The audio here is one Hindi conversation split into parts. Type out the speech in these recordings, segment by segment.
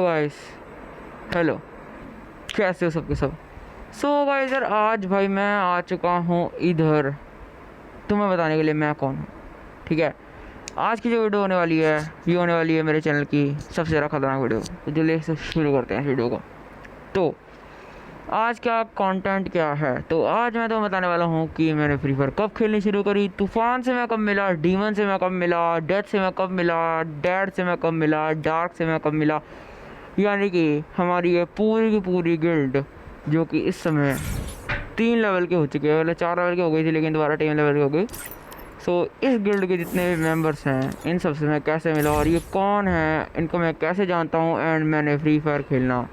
Guys, hello. कैसे हो सबके सब? सो गाइस यार, आज भाई मैं आ चुका हूँ इधर तुम्हें बताने के लिए मैं कौन हूँ। ठीक है, आज की जो वीडियो होने वाली है ये होने वाली है मेरे चैनल की सबसे ज़्यादा खतरनाक वीडियो। तो जल्दी से शुरू करते हैं इस वीडियो को। तो आज का कंटेंट क्या है, तो आज मैं तो बताने वाला हूँ कि मैंने फ्री फायर कब खेलनी शुरू करी, तूफान से मैं कब मिला, डीमन से मैं कब मिला, डेथ से मैं कब मिला, डैड से मैं कब मिला, डार्क से मैं कब मिला। यानी कि हमारी ये पूरी की पूरी गिल्ड जो कि इस समय 3 लेवल के हो चुके हैं, पहले 4 लेवल के हो गई थी लेकिन दोबारा 3 लेवल की हो गई। सो इस गिल्ड के जितने भी मेंबर्स हैं इन सब से मैं कैसे मिला और ये कौन है, इनको मैं कैसे जानता हूँ एंड मैंने फ्री फायर खेलना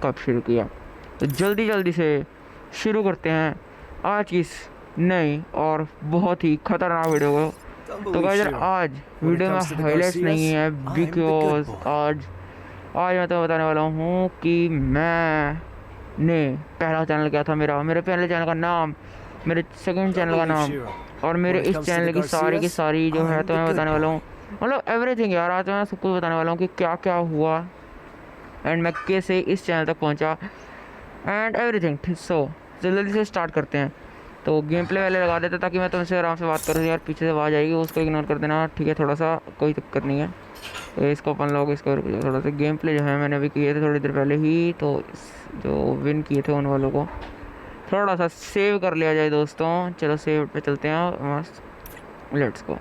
कब शुरू किया। तो जल्दी जल्दी से शुरू करते हैं आज की इस नई और बहुत ही खतरनाक वीडियो को। तो गाइस आज वीडियो में हाईलाइट्स नहीं है बिकॉज आज मैं तो बताने वाला हूँ कि मैंने पहला चैनल क्या था, मेरे पहले चैनल का नाम, मेरे सेकंड चैनल का नाम और मेरे इस चैनल की सारी जो है तो मैं बताने वाला हूँ, मतलब एवरीथिंग यार। आज मैं सब कुछ बताने वाला हूँ कि क्या क्या हुआ एंड मैं कैसे इस चैनल तक पहुँचा एंड एवरीथिंग। सो जल्दी से स्टार्ट करते हैं। तो गेम प्ले वाले लगा देते ताकि मैं तुमसे आराम से बात करूँ। यार पीछे से आवाज़ आएगी, उसको इग्नोर कर देना, ठीक है? थोड़ा सा कोई दिक्कत नहीं है। तो इसको अपन लोग इसको थोड़ा सा गेम प्ले जो है मैंने अभी किए थे थोड़ी देर पहले ही, तो जो विन किए थे उन वालों को थोड़ा सा सेव कर लिया जाए दोस्तों। चलो सेव पे चलते हैं, मस्त, लेट्स गो।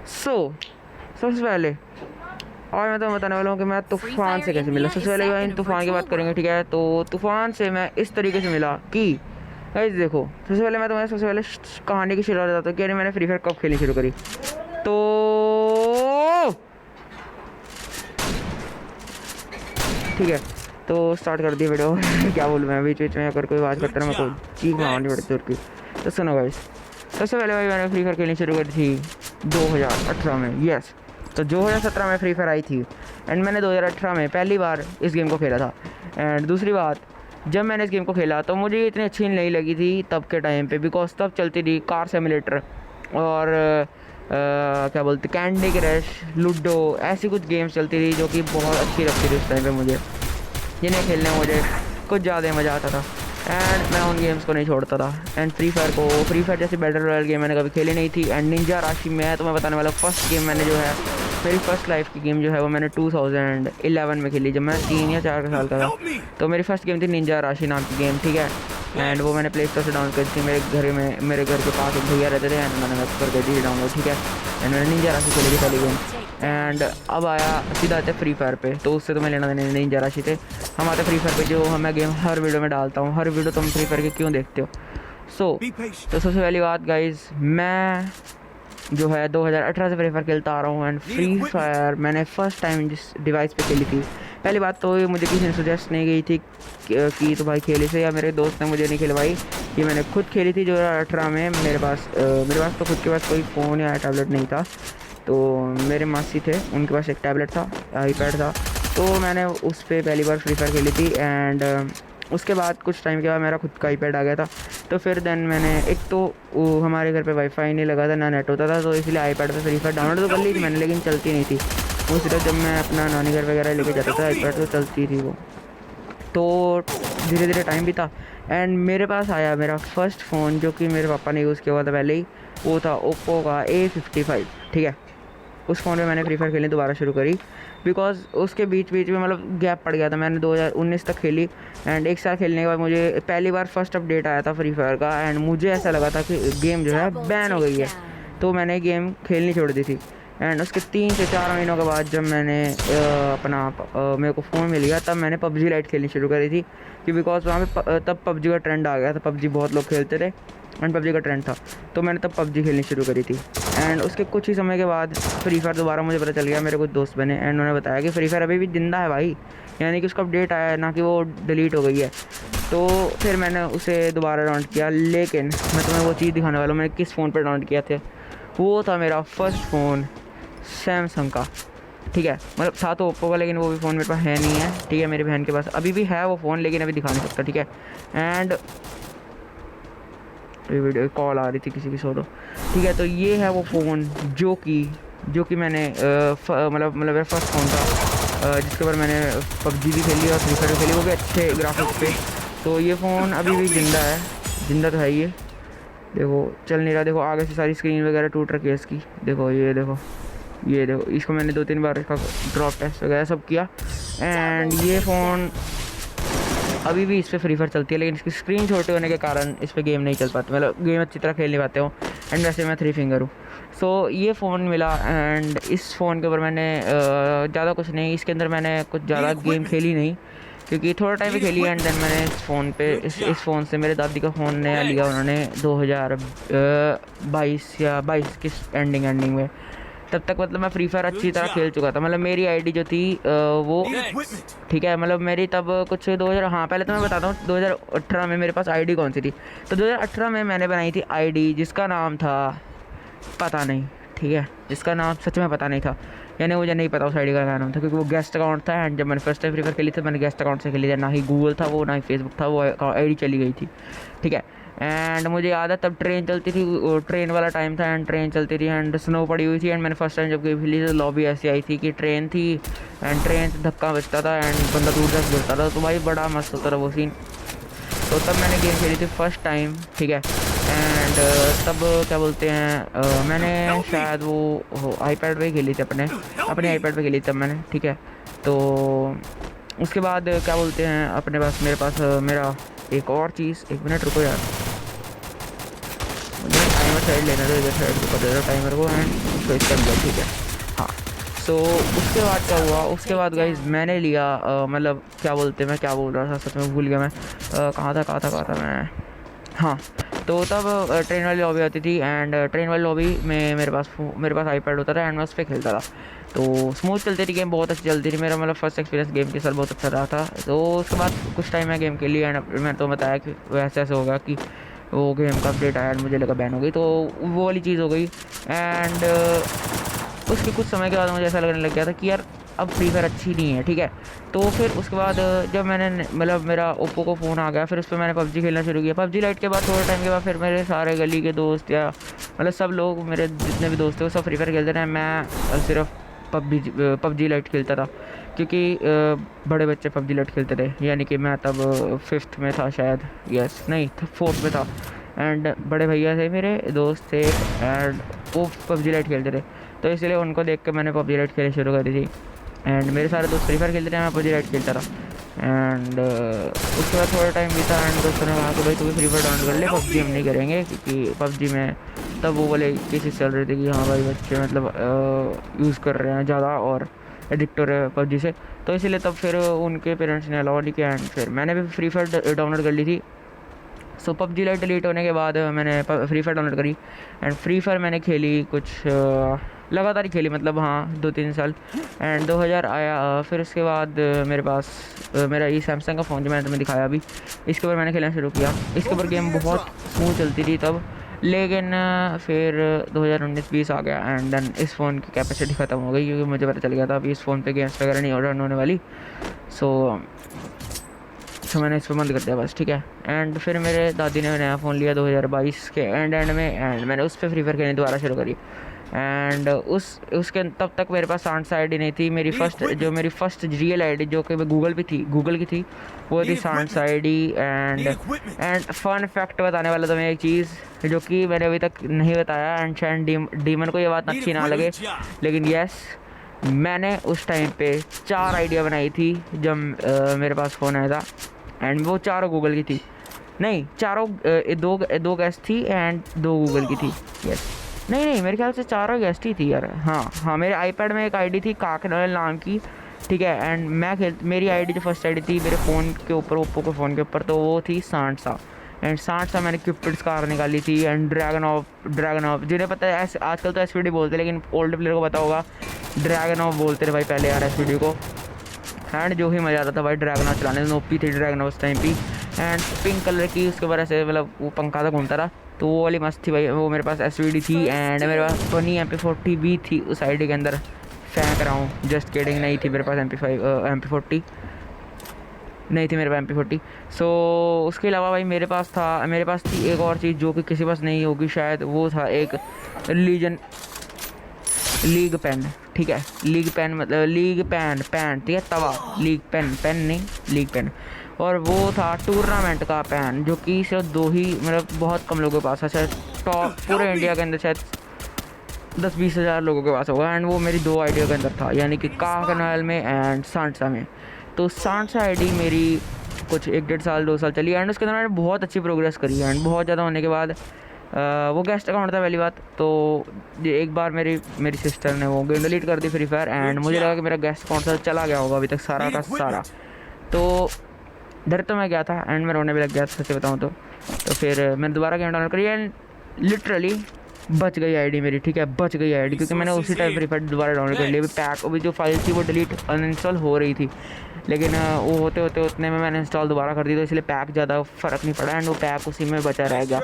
सबसे पहले और मैं तो बताने वाला हूँ कि मैं तूफ़ान से कैसे मिला। सबसे पहले भाई तूफ़ान की बात करेंगे, ठीक है? तो तूफ़ान से मैं इस तरीके से मिला कि गाइस देखो, सबसे पहले मैं तुम्हें कहानी की शुरुआत बताता हूँ कि मैंने फ्री फायर कब खेलनी शुरू करी। तो ठीक है, तो स्टार्ट कर दी वीडियो। क्या बोलूँ मैं, बीच बीच में अगर कोई आवाज़ करता है मैं कोई चीख मारनी पड़ती है। तो सुनो गाइस, सबसे पहले भाई मैंने फ्री फायर खेलनी शुरू करी थी 2018 में। यस, तो 2017 में फ्री फायर आई थी एंड मैंने 2018 में पहली बार इस गेम को खेला था। एंड दूसरी बात, जब मैंने इस गेम को खेला तो मुझे इतनी अच्छी नहीं लगी थी तब के टाइम पे, बिकॉज तब चलती थी कार सिमुलेटर और क्या बोलते कैंडी क्रश, लूडो, ऐसी कुछ गेम्स चलती थी जो कि बहुत अच्छी लगती थी उस टाइम पे मुझे, जिन्हें खेलने में मुझे कुछ ज़्यादा मज़ा आता था एंड मैं उन गेम्स को नहीं छोड़ता था। एंड फ्री फायर जैसी बैटल रॉयल गेम मैंने कभी खेली नहीं थी। एंड निंजा राशि में तो मैं बताने वाला फर्स्ट गेम मैंने जो है, मेरी फर्स्ट लाइफ की गेम जो है वो मैंने 2011 में खेली, जब मैं 3 या 4 साल का था। तो मेरी फर्स्ट गेम थी निंजा राशि नाम की गेम, ठीक है? एंड वो मैंने प्ले स्टोर से डाउनलोड करी थी। मेरे घर के पास एक भैया रहते थे एंड मैंने कर दी थी डाउनलोड, ठीक है? एंड मैंने निंजा राशि खेली थी पहली गेम। एंड अब आया सीधा आते फ्री फायर पे, तो उससे तो मैं लेना देना निंजा राशि थे। हम आते फ्री फायर पे जो मैं गेम हर वीडियो में डालता हूँ, हर वीडियो तुम फ्री फायर के क्यों देखते हो? तो सबसे पहली बात गाइज, मैं जो है 2018 से फ्री फायर खेलता आ रहा हूँ एंड फ्री फायर मैंने फर्स्ट टाइम जिस डिवाइस पे खेली थी, पहली बात तो ये मुझे किसी ने सजेस्ट नहीं की थी कि तो भाई खेली से, या मेरे दोस्त ने मुझे नहीं खिलवाई, ये मैंने खुद खेली थी 2018 में। मेरे पास तो खुद के पास कोई फ़ोन या टैबलेट नहीं था, तो मेरे मासी थे, उनके पास एक टैबलेट था, आईपैड था, तो मैंने उस पर पहली बार फ्री फायर खेली थी। एंड उसके बाद कुछ टाइम के बाद मेरा खुद का आईपैड आ गया था, तो फिर देन मैंने एक तो हमारे घर पे वाईफाई नहीं लगा था, ना नेट होता था, तो इसलिए आईपैड पे फ्री फायर डाउनलोड तो कर ली थी मैंने, लेकिन चलती नहीं थी। वो सिर्फ जब मैं अपना नानी घर वगैरह लेके जाता था आईपैड तो चलती थी वो। तो धीरे धीरे टाइम भी था एंड मेरे पास आया मेरा फर्स्ट फ़ोन जो कि मेरे पापा ने यूज़ किया हुआ था पहले ही, वो था ओप्पो का A55, ठीक है? उस फ़ोन में मैंने फ्री फायर खेलनी दोबारा शुरू करी बिकॉज उसके बीच में मतलब गैप पड़ गया था। मैंने 2019 तक खेली एंड एक साल खेलने के बाद मुझे पहली बार फर्स्ट अपडेट आया था फ्री फायर का एंड मुझे ऐसा लगा था कि गेम जो है बैन हो गई है, तो मैंने गेम खेलनी छोड़ दी थी। एंड उसके 3 से 4 महीनों के बाद जब मैंने मेरे को फ़ोन मिल गया तब मैंने पबजी लाइट खेलनी शुरू करी थी, कि बिकॉज वहाँ पे तब पबजी का ट्रेंड आ गया था, पबजी बहुत लोग खेलते थे एंड पबजी का ट्रेंड था, तो मैंने तब पबजी खेलनी शुरू करी थी। एंड उसके कुछ ही समय के बाद फ्री फायर दोबारा मुझे पता चल गया, मेरे कुछ दोस्त बने एंड उन्होंने बताया कि फ्री फायर अभी भी जिंदा है भाई, यानी कि उसका अपडेट आया है, ना कि वो डिलीट हो गई है। तो फिर मैंने उसे दोबारा डाउनलोड किया, लेकिन मैं तुम्हें वो चीज़ दिखाने वाला हूँ मैंने किस फ़ोन पर डाउनलोड किया था। वो था मेरा फर्स्ट फ़ोन सैमसंग का, ठीक है? मतलब था तो ओप्पो का, लेकिन वो भी फ़ोन मेरे पास है नहीं है, ठीक है? मेरी बहन के पास अभी भी है वो फ़ोन, लेकिन अभी दिखा नहीं सकता, ठीक है? एंड वीडियो कॉल आ रही थी किसी की, सोलो, ठीक है? तो ये है वो फ़ोन जो कि मैंने मतलब मेरा फर्स्ट फ़ोन था जिसके ऊपर मैंने पबजी भी खेली और फ्री फायर भी खेली, वो भी अच्छे ग्राफिक्स पे। तो ये फ़ोन अभी भी ज़िंदा है, ज़िंदा तो है ये। देखो चल नहीं रहा, देखो आगे से सारी स्क्रीन वगैरह टूट रखी है इसकी। देखो ये देखो, ये देखो, इसको मैंने 2-3 बार इसका ड्रॉप टेस्ट वगैरह सब किया। एंड ये फ़ोन अभी भी इस पर फ्री फायर चलती है, लेकिन इसकी स्क्रीन छोटे होने के कारण इस पर गेम नहीं चल पाती, मतलब गेम अच्छी तरह खेल नहीं पाते हो। एंड वैसे मैं 3 फिंगर हूँ। सो ये फ़ोन मिला एंड इस फ़ोन के ऊपर मैंने ज़्यादा कुछ नहीं, इसके अंदर मैंने कुछ ज़्यादा गेम खेली नहीं, क्योंकि थोड़ा टाइम ही खेली। एंड देन मैंने इस फ़ोन पे इस फ़ोन से मेरे दादी का फ़ोन नया लिया उन्होंने 2022 या 22 की एंडिंग में। तब तक मतलब मैं फ्री फायर अच्छी तरह खेल चुका था। मतलब मेरी आईडी जो थी वो ठीक है, मतलब मेरी तब कुछ 2000, हाँ पहले तो मैं बताता हूँ 2018 में मेरे पास आईडी कौन सी थी। तो 2018 में मैंने बनाई थी आईडी जिसका नाम था पता नहीं, ठीक है, जिसका नाम सच में पता नहीं था, यानी मुझे नहीं पता उस आईडी का क्या नाम था, क्योंकि वो गेस्ट अकाउंट था। एंड जब मैंने फर्स्ट टाइम फ्री फायर खेली थी मैंने गेस्ट अकाउंट से खेली थी, ना ही गूगल था वो, ना ही फेसबुक था वो, आईडी चली गई थी, ठीक है। एंड मुझे याद है तब ट्रेन चलती थी, ट्रेन वाला टाइम था एंड ट्रेन चलती थी एंड स्नो पड़ी हुई थी। एंड मैंने फर्स्ट टाइम जब गेम खेली तो लॉबी ऐसी आई थी कि ट्रेन थी एंड ट्रेन से धक्का बजता था एंड बंदा दूर तक गिरता था, तो भाई बड़ा मस्त होता था वो सीन। तो तब मैंने गेम खेली थी फर्स्ट टाइम, ठीक है। एंड तब क्या बोलते हैं मैंने शायद वो आईपैड पे खेली थी, अपने आईपैड पे खेली तब मैंने, ठीक है। तो उसके बाद क्या बोलते हैं मेरे पास मेरा एक और चीज़, 1 मिनट रुको यार, मुझे टाइमर साइड लेना था, इधर साइड को दे दो टाइमर को एंड उसको इसके अंदर, ठीक है। हाँ, सो उसके बाद क्या हुआ, उसके बाद गाइज मैंने लिया मतलब क्या बोलते हैं, मैं क्या बोल रहा था सच में भूल गया मैं, कहाँ था मैं, हाँ। तो तब ट्रेन वाली लॉबी आती थी एंड ट्रेन वाली लॉबी में मेरे पास आईपैड होता था एंड मैं उस पर खेलता था। तो स्मूथ चलती थी गेम, बहुत अच्छी चलती थी, मेरा मतलब फर्स्ट एक्सपीरियंस गेम के साथ बहुत अच्छा रहा था। तो उसके बाद कुछ टाइम मैं गेम खेली एंड मैंने तो बताया कि वैसे ऐसे होगा कि वो गेम का अपडेट आया, मुझे लगा बैन हो गई, तो वो वाली चीज़ हो गई। एंड उसके कुछ समय के बाद मुझे ऐसा लगने लग गया था कि यार अब फ्री फायर अच्छी नहीं है, ठीक है। तो फिर उसके बाद जब मैंने मतलब मेरा ओप्पो को फ़ोन आ गया, फिर उस पर मैंने पबजी खेलना शुरू किया। पबजी लाइट के बाद थोड़े टाइम के बाद फिर मेरे सारे गली के दोस्त या मतलब सब लोग, मेरे जितने भी दोस्त थे वो सब फ्री फायर खेलते रहे, मैं सिर्फ पबजी लाइट खेलता था, क्योंकि बड़े बच्चे पबजी लाइट खेलते थे। यानी कि मैं तब 5th में था शायद, यस नहीं 4th में था। एंड बड़े भैया थे मेरे दोस्त थे एंड वो पबजी लाइट खेलते थे, तो इसलिए उनको देख के मैंने पबजी लाइट खेलनी शुरू कर दी थी। एंड मेरे सारे दोस्त फ्री फायर खेलते थे, मैं पबजी लाइट खेलता था। एंड उसके बाद थोड़ा टाइम बीता एंड दोस्तों ने कहा कि भाई तू भी फ्री फायर डाउनलोड कर ले, पबजी हम नहीं करेंगे, क्योंकि पबजी में तब वो वाले केसेस चल रहे थे कि हाँ भाई बच्चे मतलब यूज़ कर रहे हैं ज़्यादा और एडिक्ट हो रहे हैं पबजी से। तो इसीलिए तब फिर उनके पेरेंट्स ने अलाउ नहीं किया एंड फिर मैंने भी फ्री फायर डाउनलोड कर ली थी। सो पबजी लाइट डिलीट होने के बाद मैंने फ्री फायर डाउनलोड करी एंड फ्री फायर मैंने खेली कुछ लगातार ही खेली, मतलब हाँ 2-3 साल। एंड 2000 आया, फिर उसके बाद मेरे पास मेरा ये सैमसंग का फ़ोन जो मैंने तुम्हें दिखाया अभी, इसके ऊपर मैंने खेलना शुरू किया। इसके ऊपर गेम बहुत स्मूथ चलती थी तब, लेकिन फिर 2019-20 आ गया एंड देन इस फ़ोन की कैपेसिटी ख़त्म हो गई, क्योंकि मुझे पता चल गया था अभी इस फ़ोन पे गेम्स वगैरह नहीं रन होने वाली। सो मैंने इस पर बंद कर दिया बस, ठीक है। एंड फिर मेरे दादी ने नया फ़ोन लिया 2022 के एंड में एंड मैंने उस पर फ्री फायर खेलने दोबारा शुरू करी। एंड उसके तब तक मेरे पास सांड सा आईडी नहीं थी। मेरी फर्स्ट रियल आईडी जो कि गूगल की थी वो थी सांड सा आईडी। एंड फन फैक्ट बताने वाला था मैं एक चीज़ जो कि मैंने अभी तक नहीं बताया एंड शायद डीमन को ये बात अच्छी ना लगे, लेकिन यस मैंने उस टाइम पे 4 आइडिया बनाई थी जब मेरे पास फ़ोन आया था एंड वो चारों गूगल की थी, नहीं चारों दो गेस्ट थी एंड 2 गूगल की थी, यस नहीं मेरे ख्याल से चारों गेस्ट ही थी यार। हाँ मेरे आईपैड में एक आईडी थी काकनाल नाम की, ठीक है। एंड मेरी आईडी जो फर्स्ट आईडी थी मेरे फ़ोन के ऊपर, ओप्पो के फ़ोन के ऊपर, तो वो थी सांडसा एंड सांडसा मैंने क्यूपिड स्कार निकाली थी एंड ड्रैगन ऑफ जिन्हें पता है आजकल तो एसवीडी बोलते हैं, लेकिन ओल्ड प्लेयर को पता होगा ड्रैगन ऑफ बोलते थे भाई पहले यार एसवीडी को। एंड जो ही मज़ा आता था भाई ड्रैगन ऑफ चलाने में, नोपी थी ड्रैगन ऑफ उस टाइम पे एंड पिंक कलर की, उसके बाद ऐसे मतलब वो पंखा था घूमता रहा, तो वो वाली मस्त थी भाई। वो मेरे पास एसवीडी थी एंड मेरे पास फनी MP40 भी थी उस आईडी के अंदर, फेंक रहा हूँ जस्ट किडिंग, नहीं थी मेरे पास MP40 नहीं थी मेरे पास MP40। सो उसके अलावा भाई मेरे पास थी एक और चीज़ जो कि किसी पास नहीं होगी शायद, वो था एक लीग पेन, ठीक ठीक है। लीग पेन मतलब लीग पेन पेन, ठीक है, तवा, लीग पेन पेन नहीं, लीग पेन। और वो था टूर्नामेंट का पेन, जो कि सिर्फ 2 ही मतलब बहुत कम लोगों के पास है, शायद टॉप पूरे इंडिया के अंदर शायद 10-20 हज़ार लोगों के पास होगा। एंड वो मेरी 2 आईडियों के अंदर था, यानी कि काकनाल में एंड सांसा में। तो सांसा आईडी मेरी कुछ 1-1.5 साल 2 साल चली एंड उसके अंदर मैंने बहुत अच्छी प्रोग्रेस करी एंड बहुत ज़्यादा होने के बाद वो गेस्ट अकाउंट था पहली बात। तो एक बार मेरी सिस्टर ने वो गेम डिलीट कर दी फ्री फायर एंड मुझे लगा कि मेरा गेस्ट अकाउंट से चला गया होगा अभी तक सारा का सारा। तो डर तो मैं गया था एंड मैं रोने भी लग गया था सच्ची बताऊँ तो फिर मैंने दोबारा गेम डाउनलोड करी एंड लिटरली बच गई आईडी मेरी, ठीक है, बच गई आईडी, क्योंकि मैंने उसी टाइम फ्री फायर दोबारा डाउनलोड कर लिया। अभी पैक अभी जो फाइल थी वो डिलीट अनइंस्टॉल हो रही थी, लेकिन वो होते होते उतने में मैंने इंस्टॉल दोबारा कर दी, तो इसलिए पैक ज़्यादा फ़र्क नहीं पड़ा एंड वो पैक उसी में बचा रह गया।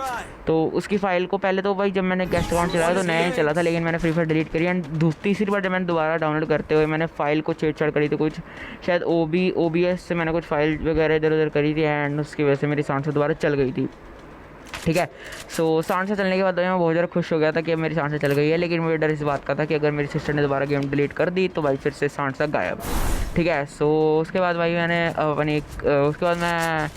तो उसकी फ़ाइल को पहले तो भाई जब मैंने गेस्ट अकाउंट चलाया तो नया ही चला था, लेकिन मैंने फ्री फायर डिलीट करी एंड तीसरी बार जब मैंने दोबारा डाउनलोड करते हुए मैंने फ़ाइल को छेड़छाड़ करी, तो कुछ शायद OBS से मैंने कुछ फाइल वगैरह इधर उधर करी थी एंड उसकी वजह से मेरी सांस से दोबारा चल गई थी, ठीक है। सो सांसा चलने के बाद मैं बहुत ज़्यादा खुश हो गया था कि अब मेरी सांसा चल गई है, लेकिन मुझे डर इस बात का था कि अगर मेरी सिस्टर ने दोबारा गेम डिलीट कर दी तो भाई फिर से सांसा गायब, ठीक है। सो उसके बाद भाई मैंने अपनी उसके बाद मैं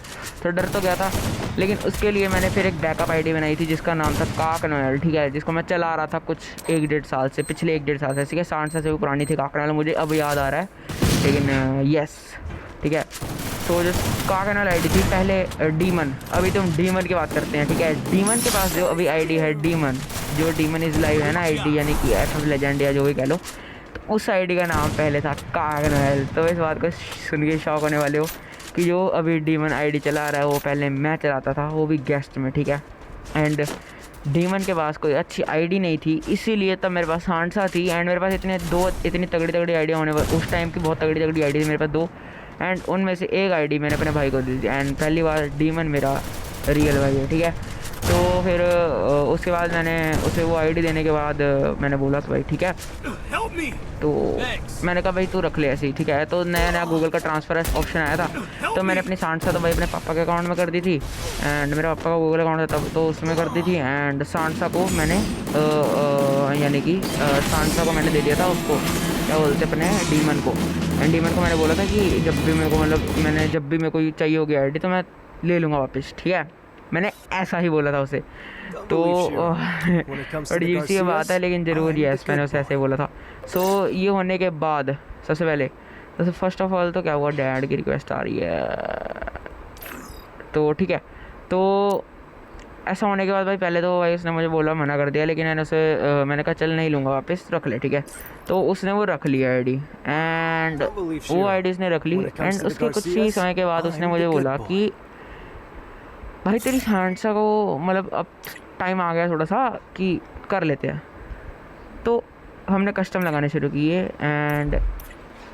थोड़ा डर तो गया था, लेकिन उसके लिए मैंने फिर एक बैकअप आईडी बनाई थी जिसका नाम था काकनाल, ठीक है, जिसको मैं चला रहा था कुछ 1-1.5 साल से, पिछले 1-1.5 साल से, ठीक है। सांसा से वो पुरानी थी काकनाल, मुझे अब याद आ रहा है, लेकिन यस, ठीक है। तो जो काकनाल आईडी थी पहले डीमन, अभी तुम डीमन की बात करते हैं, ठीक है। डीमन के पास जो अभी आईडी है डीमन, जो डीमन इज़ लाइव है ना आईडी, यानी कि FF लेजेंड या जो भी कह लो, तो उस आईडी का नाम पहले था काकनाल। तो इस बात को सुन के शौक होने वाले हो कि जो अभी डीमन आईडी चला रहा है वो पहले मैं चलाता था, वो भी गेस्ट में, ठीक है। एंड डीमन के पास कोई अच्छी आईडी नहीं थी, इसीलिए तब मेरे पास सांसा थी एंड मेरे पास इतनी तगड़ी आईडिया होने पर उस टाइम की बहुत तगड़ी आईडी थी मेरे पास 2 एंड उनमें से एक आईडी मैंने अपने भाई को दी थी एंड पहली बार डीमन मेरा रियल भाई है, ठीक है। तो फिर उसके बाद मैंने उसे वो आईडी देने के बाद मैंने बोला कि भाई ठीक है, तो मैंने कहा भाई तू रख ले ऐसे ही, ठीक है। तो नया गूगल का ट्रांसफ़र ऑप्शन आया था, तो मैंने अपनी सांसा तो भाई अपने पापा के अकाउंट में कर दी थी एंड मेरे पापा का गूगल अकाउंट था तब, तो उसमें कर दी थी एंड सांसा को मैंने यानी कि सांसा को मैंने दे दिया था उसको, क्या बोलते अपने डीमन को। एंड डीमन को मैंने बोला था कि जब भी मेरे को मतलब मैंने जब भी मेरे को चाहिए होगी आईडी तो मैं ले लूँगा वापस, ठीक है, मैंने ऐसा ही बोला था उसे। तो अजीब सी बात है लेकिन ज़रूर यस मैंने उसे ऐसे ही बोला था। सो ये होने के बाद सबसे पहले तो फर्स्ट ऑफ ऑल तो क्या हुआ, डैड की रिक्वेस्ट आ रही है, तो ठीक है। तो ऐसा होने के बाद भाई पहले तो भाई उसने मुझे बोला मना कर दिया, लेकिन मैंने कहा चल नहीं लूँगा वापस, रख ले, ठीक है। तो उसने वो रख लिया आईडी एंड वो आईडी उसने रख ली एंड उसके कुछ ही समय के बाद उसने मुझे बोला कि भाई तेरी सांसा को मतलब अब टाइम आ गया थोड़ा सा कि कर लेते हैं। तो हमने कस्टम लगाने शुरू किए एंड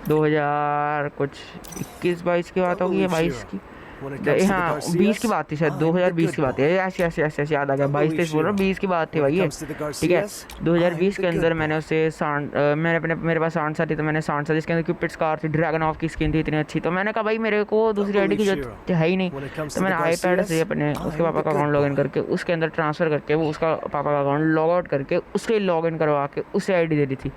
2000 कुछ 21-22 की बात होगी या 22 की, हाँ 20 की बात थी शायद, 2020 की बात है, ऐसे याद आ गया, 22-23 बोल रहा हूँ, 20 की बात थी भाई ये, ठीक है। 2020 के अंदर मैंने उसे मेरे पास सांसा थी, तो मैंने सांसा जिसके अंदर क्यूपिड स्कार थी, ड्रैगन ऑफ की स्किन थी इतनी अच्छी, तो मैंने कहा भाई मेरे को दूसरी आईडी की जरूरत है ही नहीं, तो मैंने आईपैड से अपने उसके पापा का अकाउंट लॉगिन करके उसके अंदर ट्रांसफ़र करके वो उसका पापा का अकाउंट लॉग आउट करके उसके लॉगिन करवा के उसे आईडी दे दी थी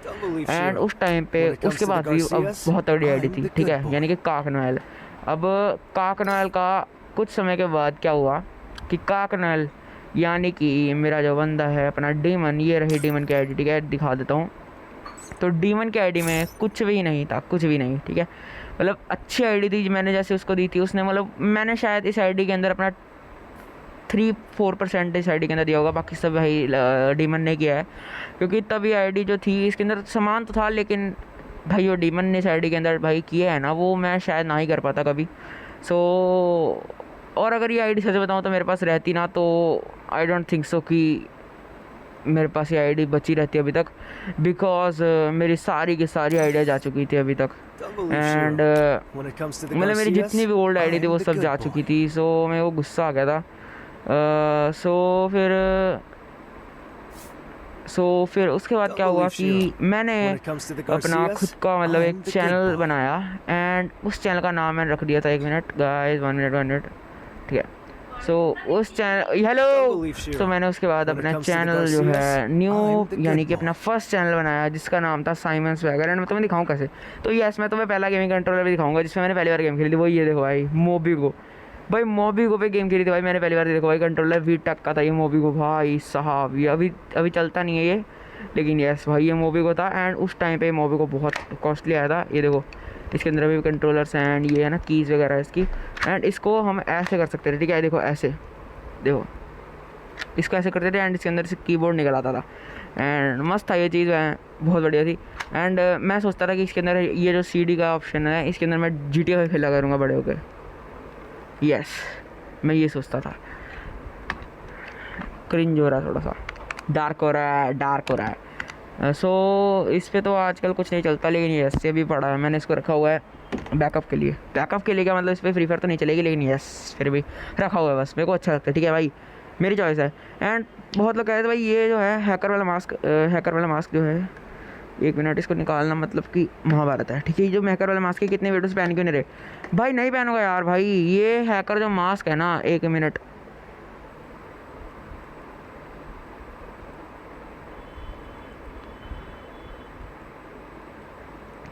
एंड उस टाइम पे उसके बाद भी अब बहुत तगड़ी आईडी थी, ठीक है, यानी कि काकनाल। अब काकनाल का कुछ समय के बाद क्या हुआ कि काकनाल यानी कि मेरा जो बंदा है अपना डीमन, ये रही डीमन की आईडी, ठीक है, दिखा देता हूँ। तो डीमन की आईडी में कुछ भी नहीं था, कुछ भी नहीं, ठीक है, मतलब अच्छी आईडी थी मैंने जैसे उसको दी थी, उसने मतलब मैंने शायद इस आईडी के अंदर अपना 3-4% इस आईडी के अंदर दिया होगा, बाकी सब भाई डीमन ने किया है, क्योंकि तभी आईडी जो थी इसके अंदर सामान तो था, लेकिन भाई वो डीमन ने इस आईडी के अंदर भाई किया है ना, वो मैं शायद ना ही कर पाता कभी। सो और अगर ये आईडी सच बताऊँ तो मेरे पास रहती ना, तो आई डोंट थिंक सो कि मेरे पास ये आईडी बची रहती अभी तक, बिकॉज मेरी सारी की सारी आइडिया जा चुकी थी अभी तक एंड मतलब मेरी जितनी भी ओल्ड आईडी थी वो सब जा चुकी थी। सो मैं वो गुस्सा आ गया था। सो फिर उसके बाद क्या हुआ कि मैंने अपना खुद का मतलब एक चैनल बनाया एंड उस चैनल का नाम मैंने रख दिया था, 1 मिनट गाइस, 1 मिनट, ठीक है, सो उस चैनल हेलो तो मैंने उसके बाद अपना चैनल जो है न्यू यानी कि अपना फर्स्ट चैनल बनाया जिसका नाम था साइमन स्वैगर। एंड मैं तुम्हें दिखाऊँ कैसे, तो यस मैं तुम्हें पहला गेमिंग कंट्रोलर भी दिखाऊंगा जिसमें मैंने पहली बार गेम खेली थी। वो ये देखो भाई मोबिगो, भाई मोबिगो पे गेम खेली थी भाई मैंने पहली बार। देखो भाई कंट्रोलर वी टेक का था ये मोबिगो भाई साहब। ये अभी अभी चलता नहीं है ये, लेकिन यस भाई ये मोबिगो था। एंड उस टाइम पे मोबिगो बहुत कॉस्टली आया था। ये देखो इसके अंदर भी कंट्रोलर्स हैं एंड ये है ना कीज़ वगैरह इसकी। एंड इसको हम ऐसे कर सकते थे, ठीक है, देखो ऐसे, देखो इसको ऐसे करते थे एंड इसके अंदर से कीबोर्ड निकल आता था। एंड मस्त था ये चीज़, बहुत बढ़िया थी। एंड मैं सोचता था कि इसके अंदर ये जो CD का ऑप्शन है इसके अंदर मैं GTA खेला करूँगा बड़े होकर। यस मैं ये सोचता था। क्रिंज हो रहा है, थोड़ा सा डार्क हो रहा है, डार्क हो रहा है। सो इस पे तो आजकल कुछ नहीं चलता, लेकिन ये से भी पड़ा है, मैंने इसको रखा हुआ है बैकअप के लिए। बैकअप के लिए क्या मतलब, इस पर फ्री फायर तो नहीं चलेगी, लेकिन यस फिर भी रखा हुआ है, बस मेरे को अच्छा लगता है, ठीक है भाई, मेरी चॉइस है। एंड बहुत लोग कहते थे भाई ये जो है हैकर वाला मास्क जो है, 1 मिनट इसको निकालना मतलब कि महाभारत है, ठीक है। जो हैकर वाला मास्क है कितने वीडियोस पहन क्यों नहीं रहे भाई, नहीं पहनूंगा यार भाई। ये हैकर जो मास्क है ना, 1 मिनट,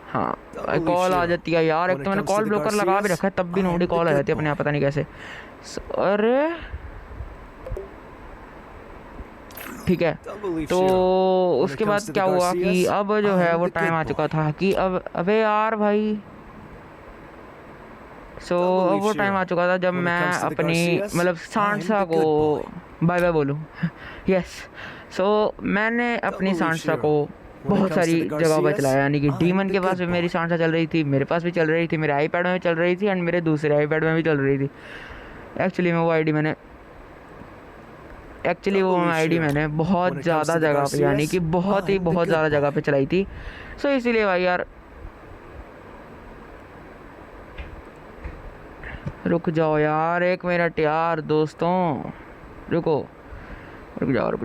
हाँ कॉल आ जाती है यार। एक तो मैंने कॉल ब्लॉकर लगा भी रखा है तब भी नोडी कॉल आ जाती है अपने आप, पता नहीं कैसे। अरे ठीक है, तो उसके बाद क्या हुआ कि अब जो है वो टाइम आ चुका था कि अब अबे यार भाई, सो अब वो टाइम आ चुका था जब मैं अपनी मतलब सांसा को बाय बाय बोलूँ। यस सो मैंने अपनी सांसा को बहुत सारी जगहों पर चलाया, यानी कि डीमन के पास भी मेरी सांसा चल रही थी, मेरे पास भी चल रही थी, मेरे आईपैड में भी चल रही थी एंड मेरे दूसरे आईपैड में भी चल रही थी। एक्चुअली वो आईडी मैंने बहुत ज़्यादा जगह पे, यानी कि बहुत ज़्यादा जगह पे चलाई थी। सो इसीलिए भाई यार रुक जाओ यार 1 मिनट यार दोस्तों, रुक जाओ।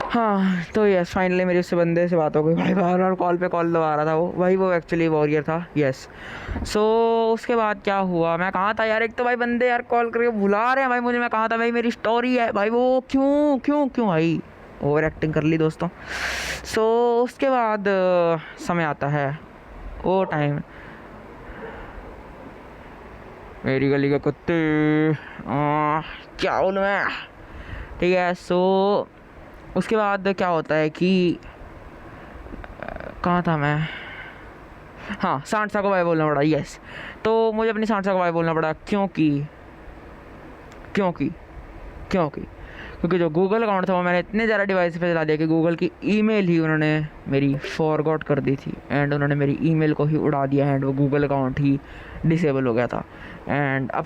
हाँ तो यस फाइनली मेरी उससे बंदे से बात हो गई भाई, बार बार कॉल पे कॉल दबा रहा था वो भाई, वो एक्चुअली वॉरियर था। यस सो उसके बाद क्या हुआ, मैं कहाँ था यार, एक तो भाई बंदे यार कॉल करके बुला रहे हैं भाई मुझे, मैं कहाँ था भाई, मेरी स्टोरी है भाई, वो क्यों भाई ओवर एक्टिंग कर ली दोस्तों। सो उसके बाद समय आता है वो टाइम, मेरी गली के कुत्ते क्या बोलूँ मैं, ठीक है। सो उसके बाद क्या होता है कि कहाँ था मैं, हाँ सांसा को बाय बोलना पड़ा। यस तो मुझे अपनी सांसा को बाय बोलना पड़ा क्योंकि जो गूगल अकाउंट था वो मैंने इतने ज़्यादा डिवाइस पे चला दिया कि गूगल की ईमेल ही उन्होंने मेरी फॉरगॉट कर दी थी एंड उन्होंने मेरी ईमेल को ही उड़ा दिया एंड वो गूगल अकाउंट ही डिसेबल हो गया था। एंड अब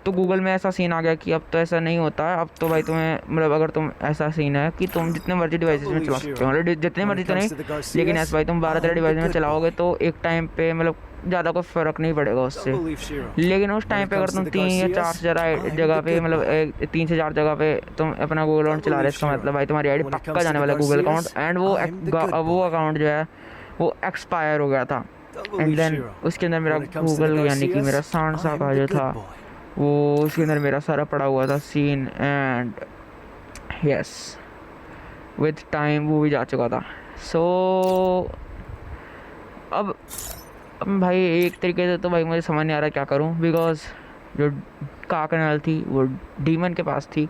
तो गूगल में ऐसा सीन आ गया कि अब तो ऐसा नहीं होता है, अब तो भाई तुम्हें मतलब अगर तुम ऐसा सीन है कि तुम जितने मर्जी डिवाइसेस में चला सकते हो, मतलब जितने मर्जी तो नहीं, लेकिन ऐसा भाई तुम 12-13 डिवाइस में चलाओगे तो एक टाइम पे मतलब ज़्यादा कोई फ़र्क नहीं पड़ेगा उससे। लेकिन उस टाइम पे अगर तुम 3 या 4 जगह पे मतलब 3 से 4 जगह पे तुम अपना गूगल अकाउंट चला रहे हो, इसका मतलब भाई तुम्हारी आईडी पक्का जाने वाला गूगल अकाउंट। एंड वो अकाउंट जो है वो एक्सपायर हो गया था एंड देन उसके अंदर मेरा गूगल यानी कि मेरा सांसा का जो था वो उसके अंदर मेरा सारा पड़ा हुआ था scene. And yes with time वो भी जा चुका था। सो अब भाई एक तरीके से तो भाई मुझे समझ नहीं आ रहा क्या करूं, बिकॉज जो काकनाल थी वो डीमन के पास थी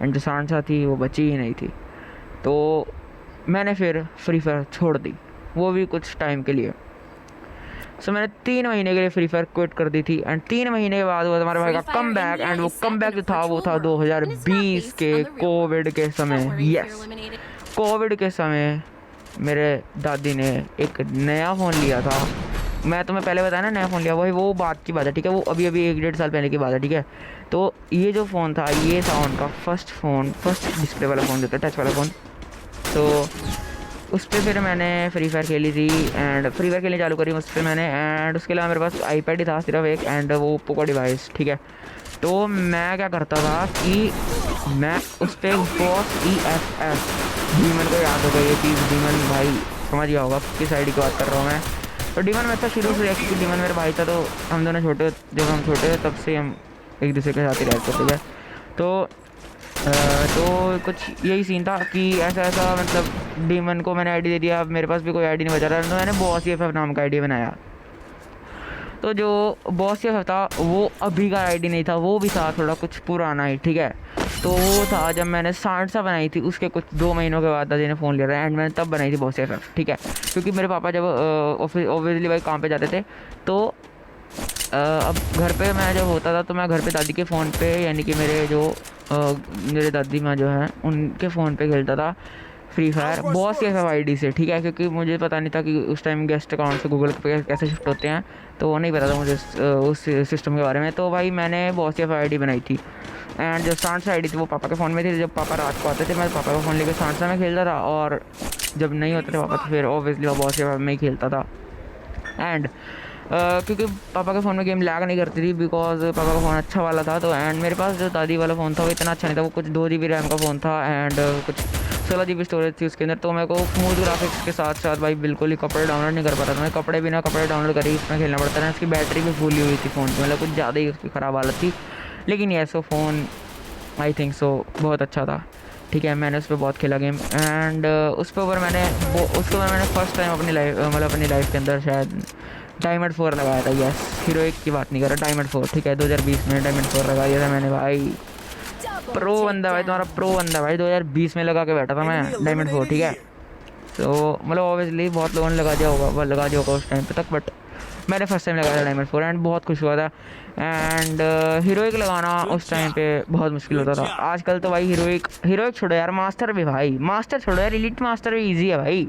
एंड जो सांसा थी वो बची ही नहीं थी। तो मैंने फिर फ्री फायर छोड़ दी, वो भी कुछ टाइम के लिए। सो मैंने 3 महीने के लिए फ्री फायर क्विट कर दी थी एंड 3 महीने के बाद हुआ हमारे भाई का कम बैक। एंड वो कम बैक जो था वो था 2020 के कोविड के समय। यस कोविड के समय मेरे दादी ने एक नया फ़ोन लिया था, मैं तुम्हें पहले बताया ना नया फ़ोन लिया, वही वो बात की बात है, ठीक है, वो अभी 1-1.5 साल पहले की बात है, ठीक है। तो ये जो फ़ोन था ये था उनका फर्स्ट डिस्प्ले वाला फ़ोन जो था, टच वाला फ़ोन। तो उस पर फिर मैंने फ्री फायर खेली थी एंड फ्री फायर खेलनी चालू करी उस पर मैंने। एंड उसके अलावा मेरे पास आईपैड ही था सिर्फ एक एंड वो पोको डिवाइस, ठीक है। तो मैं क्या करता था कि मैं उस पर बॉस EFF डीमन को याद हो गई ये चीज़, डीमन भाई समझ गया होगा किस आईडी की बात कर रहा हूँ मैं। तो डीमन में अच्छा शुरू से क्योंकि डीमन मेरा भाई था, तो हम दोनों जब हम छोटे थे तब से हम एक दूसरे के साथ ही रहते, ठीक है। तो कुछ यही सीन था कि ऐसा ऐसा मतलब डीमन को मैंने आईडी दे दिया, अब मेरे पास भी कोई आईडी नहीं बचा रहा, तो मैंने बॉस EFF नाम का आईडी बनाया। तो जो बॉस EFF था वो अभी का आईडी नहीं था, वो भी था थोड़ा कुछ पुराना ही, ठीक है। तो वो था जब मैंने सांडसा बनाई थी, उसके कुछ 2 महीनों के बाद दादी ने फ़ोन लिया था, एंड मैंने तब बनाई थी बॉस EFF, ठीक है। क्योंकि मेरे पापा जब ऑब्वियसली भाई काम पे जाते थे, तो अब घर पे मैं जब होता था तो मैं घर पे दादी के फ़ोन पे, यानी कि मेरे दादी माँ जो हैं उनके फ़ोन पे खेलता था free fire boss EFF ID से, ठीक है। क्योंकि मुझे पता नहीं था कि उस टाइम गेस्ट अकाउंट से गूगल पे कैसे शिफ्ट होते हैं, तो वो नहीं पता था मुझे उस सिस्टम के बारे में। तो भाई मैंने बॉस EFF आईडी बनाई थी, एंड जो सांडसा आईडी थी वो पापा के फ़ोन में थी। जब पापा रात को आते थे मैं पापा का फ़ोन लेकर सांडसा में खेलता था, और जब नहीं होते थे पापा तो फिर ऑब्वियसली वो बॉस EFF में ही खेलता था। एंड क्योंकि पापा के फ़ोन में गेम लैग नहीं करती थी, बिकॉज पापा का फ़ोन अच्छा वाला था। तो एंड मेरे पास जो दादी वाला फ़ोन था वो इतना अच्छा नहीं था, वो कुछ 2 GB रैम का फ़ोन था, एंड कुछ 16 GB स्टोरेज थी उसके अंदर। तो मेरे को स्मूथ ग्राफिक्स के साथ साथ भाई बिल्कुल ही कपड़े डाउनलोड नहीं कर पाता था मैं, कपड़े बिना कपड़े डाउनलोड कर ही इसमें खेलना पड़ता था। उसकी बैटरी भी फुली हुई थी फ़ोन की, मतलब कुछ ज़्यादा ही उसकी ख़राब हालत थी। लेकिन ये सो फ़ोन आई थिंक सो बहुत अच्छा था, ठीक है। मैंने उस पर बहुत खेला गेम, एंड उसके ऊपर मैंने फर्स्ट टाइम अपनी लाइफ के अंदर शायद डायमंड 4 लगाया था। यस, हीरोइक की बात नहीं कर रहा, डायमंड 4, ठीक है। 2020 में डायमंड 4 लगाया था मैंने भाई। प्रो बंदा भाई, तुम्हारा प्रो बंदा भाई, 2020 में लगा के बैठा था मैं डायमंड 4, ठीक है। तो मतलब ऑब्वियसली बहुत लोगों ने लगा दिया होगा उस टाइम पे तक, बट मैंने फर्स्ट टाइम लगाया था डायमंड 4, एंड बहुत खुश हुआ था। एंड हीरोइक लगाना उस टाइम पे बहुत मुश्किल होता था। आजकल तो भाई हीरोइक छोड़ो यार, मास्टर भी भाई, मास्टर छोड़ो यार, एलीट मास्टर भी ईजी है भाई।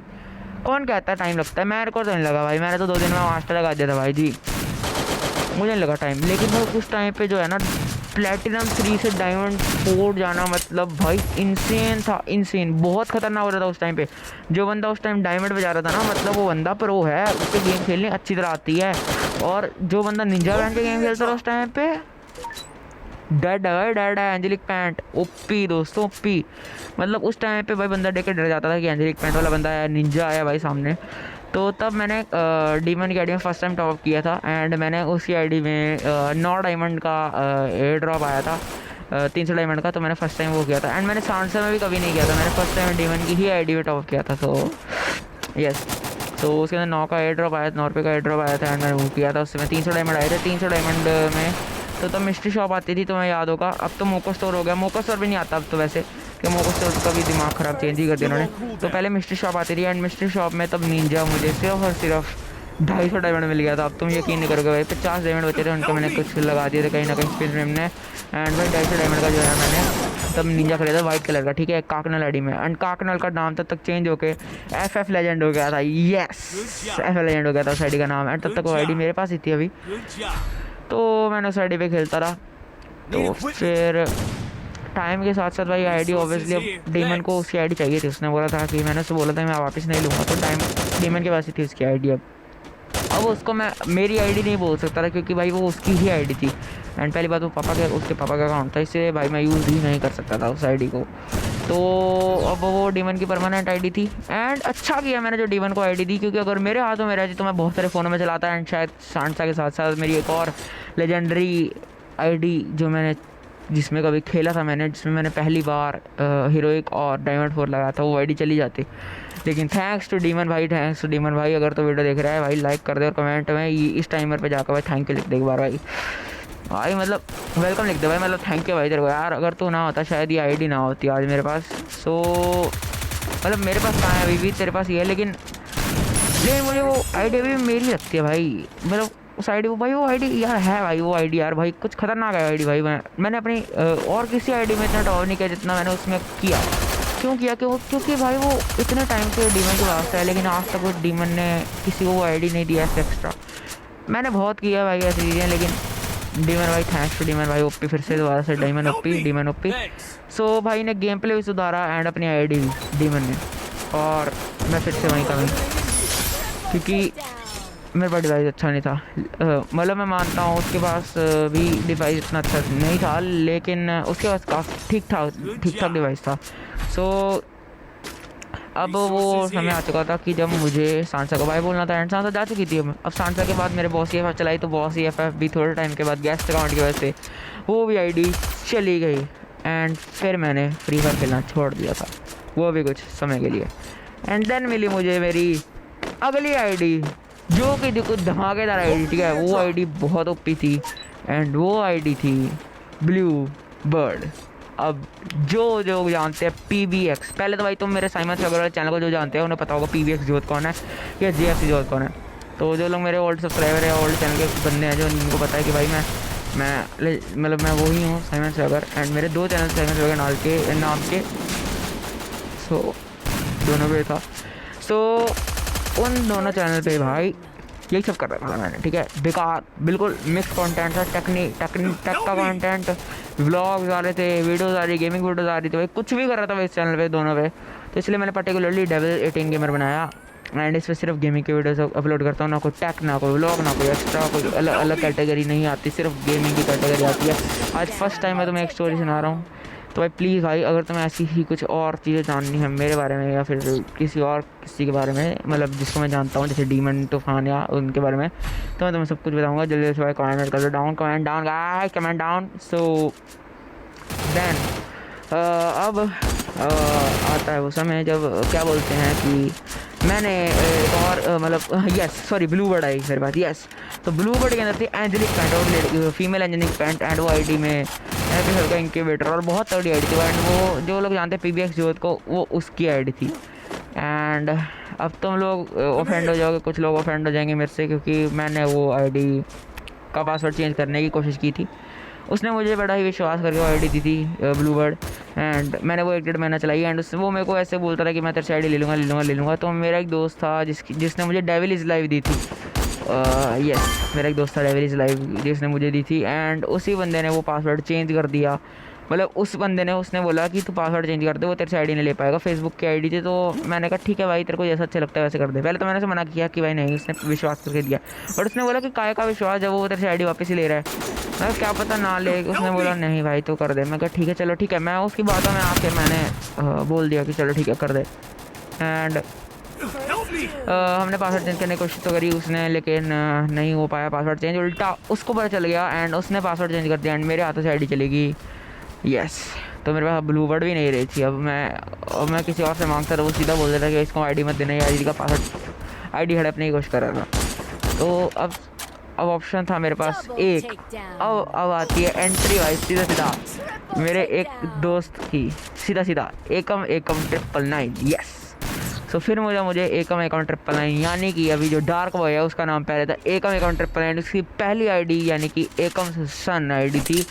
कौन कहता है टाइम लगता है, मेरे को तो नहीं लगा भाई, मैंने तो 2 दिन में मास्टर लगा दिया था भाई जी, मुझे नहीं लगा टाइम। लेकिन भाई उस टाइम पे जो है ना, प्लेटिनम 3 से डायमंड 4 जाना मतलब भाई इंसेन था, इंसेन, बहुत खतरनाक हो रहा था उस टाइम पे। जो बंदा उस टाइम डायमंड बजा रहा था ना, मतलब वो बंदा प्रो है, उसके गेम खेलने अच्छी तरह आती है। और जो बंदा निंजा बैंड के गेम खेलता था उस टाइम पे, डेड है एंजेलिक पैंट, ओपी दोस्तों, ओपी। मतलब उस टाइम पे भाई बंदा देख के डर जाता था कि एंजेलिक पैंट वाला बंदा है, निंजा आया भाई सामने। तो तब मैंने डीमन की आईडी में फर्स्ट टाइम टॉप किया था, एंड मैंने उसी आईडी में 9 डायमंड का एयर ड्रॉप आया था, 300 डायमंड का। तो मैंने फर्स्ट टाइम वो किया था, एंड मैंने सांडसा में भी कभी नहीं किया था, मैंने फर्स्ट टाइम डीमन की ही आईडी में टॉप किया था। तो यस, तो उसके अंदर 9 का एयर ड्रॉप आया था, 9 रुपये का एयर ड्रॉप आया था, एंड मैंने वो किया था, उससे मैं 300 डायमंड आए थे। 300 डायमंड में तो तब मिस्ट्री शॉप आती थी, तुम्हें याद होगा। अब तो मोको स्टोर हो गया, मोको स्टोर भी नहीं आता अब तो, वैसे कि मोको स्टोर का भी दिमाग ख़राब चेंज ही कर दिया उन्होंने। तो पहले मिस्ट्री शॉप आती थी, एंड मिस्ट्री शॉप में तब निंजा मुझे सिर्फ और सिर्फ 250 डायमंड मिल गया था। अब तुम यकीन नहीं करोगे भाई, 50 डायमंड बचे थे, उनको मैंने कुछ लगा दिए थे कहीं ना कहीं स्पिन फ्रेम ने। एंड भाई 250 डायमंड का जो है मैंने तब निंजा खरीदा वाइट कलर का, ठीक है, काकनल आईडी में। एंड काकनल का नाम तब तक चेंज होके FF लेजेंड हो गया था। यस, FF लेजेंड हो गया था उस आईडी का नाम, एंड तब तक वो आईडी मेरे पास ही थी अभी। तो मैंने उस आईडी पे खेलता रहा। तो फिर टाइम के साथ साथ भाई आईडी ऑब्वियसली अब डीमन को उसकी आईडी चाहिए थी, उसने बोला था कि, मैंने उससे बोला था मैं वापस नहीं लूँगा, तो टाइम डीमन के पास ही थी उसकी आईडी। अब उसको मैं मेरी आईडी नहीं बोल सकता था, क्योंकि भाई वो उसकी ही आईडी थी, एंड पहली बात वो उसके पापा का अकाउंट था, इससे भाई मैं यूज़ ही नहीं कर सकता था उस आईडी को। तो अब वो डीमन की परमानेंट आईडी थी, एंड अच्छा किया मैंने जो डीमन को आईडी दी, क्योंकि अगर मेरे हाथों में रहती तो मैं बहुत सारे फ़ोनों में चलाता। एंड शायद सांडसा के साथ साथ मेरी एक और लेजेंडरी आईडी जिसमें कभी खेला था मैंने, जिसमें मैंने पहली बार हीरोइक और डायमंड 4 लगाया था, वो आईडी चली जाती। लेकिन थैंक्स टू डीमन भाई, थैंक्स टू डीमन भाई। अगर तो वीडियो देख रहा है भाई, लाइक कर दे, और कमेंट में इस टाइमर पे जाकर भाई थैंक यू लिख दे एक बार भाई, मतलब वेलकम लिख दे भाई, मतलब थैंक यू भाई तेरे को यार। अगर तो ना होता शायद ये आईडी ना होती आज मेरे पास। सो मतलब मेरे पास कहाँ है, अभी भी तेरे पास ही है, लेकिन मुझे वो आईडी अभी मेरी लगती है भाई, मतलब उस आईडी वो आईडी यार है भाई, वो आईडी यार भाई कुछ खतरनाक है आईडी भाई। मैंने अपनी और किसी आईडी में इतना टॉप नहीं किया जितना मैंने उसमें किया। क्यों किया? क्योंकि भाई वो इतने टाइम से डीमन के वास्ते है, लेकिन आज तक वो डीमन ने किसी को वो आईडी नहीं दिया है एक्स्ट्रा। मैंने बहुत किया भाई ऐसी चीज़ें, लेकिन डीमन भाई, थैंक्स टू डीमन भाई, ओपी फिर से दोबारा से डीमन ओपी। सो भाई ने गेम प्ले भी सुधारा, एंड अपनी आईडी भी डीमन ने, और मैं फिर से वहीं का वहीं, क्योंकि मेरे पास डिवाइस अच्छा नहीं था। मतलब मैं मानता हूँ उसके पास भी डिवाइस इतना अच्छा नहीं था, लेकिन उसके पास काफ़ी ठीक ठाक डिवाइस था। सो अब वो समय आ चुका था कि जब मुझे सांसा को बाय बोलना था एंड सांसा जा चुकी थी। अब सांसा के बाद मेरे बॉस EFF चलाई, तो बॉस EFF भी थोड़े टाइम के बाद गेस्ट अकाउंट की वजह से वो भी आईडी चली गई एंड फिर मैंने फ्री फायर खेलना छोड़ दिया था, वो भी कुछ समय के लिए। एंड देन मिली मुझे मेरी अगली आईडी जो कि कुछ धमाकेदार आईडी, ठीक है। वो आईडी बहुत ओपी थी एंड वो आईडी थी ब्लू बर्ड। अब जो जो जानते हैं PBX, पहले तो भाई तुम मेरे साइमन सगर वाले चैनल को जो जानते हैं उन्हें पता होगा PBX जोत कौन है या JFC जोत कौन है। तो जो लोग मेरे ओल्ड सब्सक्राइबर है, ओल्ड चैनल के बंदे हैं जो उनको पता है कि भाई मैं वही हूँ साइमन सगर। एंड मेरे 2 चैनल साइमन सगर नाम के सो दोनों पे था। सो उन दोनों चैनल पे भाई यही सब कर रहा था मैंने, ठीक है। बेकार बिल्कुल मिक्स कंटेंट था, टेक का कंटेंट, व्लॉग्स आ रहे थे, वीडियोस आ रही, गेमिंग वीडियोस आ रही थी, भाई कुछ भी कर रहा था भाई इस चैनल पे, दोनों पे। तो इसलिए मैंने पर्टिकुलरली डेविल 18 गेमर बनाया एंड इस पर सिर्फ गेमिंग के वीडियोस अपलोड करता हूँ। ना कोई टेक, ना कोई व्लॉग, ना कोई एक्स्ट्रा कोई अलग अलग कैटेगरी नहीं आती, सिर्फ गेमिंग की कैटेगरी आती है। आज फर्स्ट टाइम मैं तुम्हें एक स्टोरी सुना रहा हूँ, तो भाई प्लीज़ भाई अगर तुम्हें ऐसी ही कुछ और चीज़ें जाननी है मेरे बारे में या फिर किसी के बारे में, मतलब जिसको मैं जानता हूँ, जैसे डीमन तूफान या उनके बारे में, तो मैं तुम्हें सब कुछ बताऊँगा। जल्दी से भाई कमेंट कर दो, comment down guys, comment down. So then अब आता है वो समय जब क्या बोलते हैं कि मैंने एक और मतलब यस सॉरी ब्लू बर्ड आई मेरे पास, यस। तो ब्लू बर्ड के अंदर थी एंजेलिक पैंट और फीमेल एंजेलिक पैंट एंड वो आईडी में एपिसोड का इंक्यूबेटर और बहुत तगड़ी आईडी थी। एंड वो जो लोग जानते हैं PBX जोत को, वो उसकी आईडी थी। एंड अब तुम लोग ऑफेंड हो जाओगे, कुछ लोग ऑफेंड हो जाएंगे मेरे से, क्योंकि मैंने वो आईडी का पासवर्ड चेंज करने की कोशिश की थी। उसने मुझे बड़ा ही विश्वास करके वो आईडी दी थी ब्लू बर्ड एंड मैंने वो 1-1.5 महीना चलाई। एंड उससे वो मेरे को ऐसे बोलता था कि मैं तेरे से आईडी ले लूँगा। तो मेरा एक दोस्त था जिसने मुझे डेविल इज़ लाइव दी थी, यस मेरा एक दोस्त था डेविल इज़ लाइव जिसने मुझे दी थी। एंड उसी बंदे ने वो पासवर्ड चेंज कर दिया, मतलब उस बंदे ने उसने बोला कि तू पासवर्ड चेंज कर दे, वो तेरे से आईडी नहीं ले पाएगा। फेसबुक की आईडी थी। तो मैंने कहा ठीक है भाई, तेरे को जैसा अच्छा लगता है वैसे कर दे। पहले तो मैंने उसे मना किया कि भाई नहीं, उसने विश्वास करके दिया, बट उसने बोला कि काय का विश्वास जब वो तेरे से आईडी वापस ही ले रहा है, मैं क्या पता ना ले। उसने बोला नहीं भाई तो कर दे। मैं कहा ठीक है, चलो ठीक है। मैं उसकी बातों में आके मैंने बोल दिया कि चलो ठीक है कर दे। एंड हमने पासवर्ड चेंज करने की कोशिश तो करी उसने, लेकिन नहीं हो पाया पासवर्ड चेंज। उल्टा उसको पता चल गया एंड उसने पासवर्ड चेंज कर दिया एंड मेरे हाथों से आईडी चलेगी, यस। तो मेरे पास ब्लू बर्ड भी नहीं रही थी। अब मैं किसी और से मांगता था, वो सीधा बोल देता कि इसको आईडी मत देना, ये आईडी का पासवर्ड आईडी हड़पने की कोशिश कर रहा था। तो अब ऑप्शन था मेरे पास एक। अब आती है एंट्री वाइज, सीधा मेरे एक दोस्त की सीधा एकम 999, यस। सो फिर मुझे एकम 999 यानी कि अभी जो डार्क बॉय है उसका नाम पहले था एकम 999, उसकी पहली आईडी यानी कि एकम सन आईडी थी।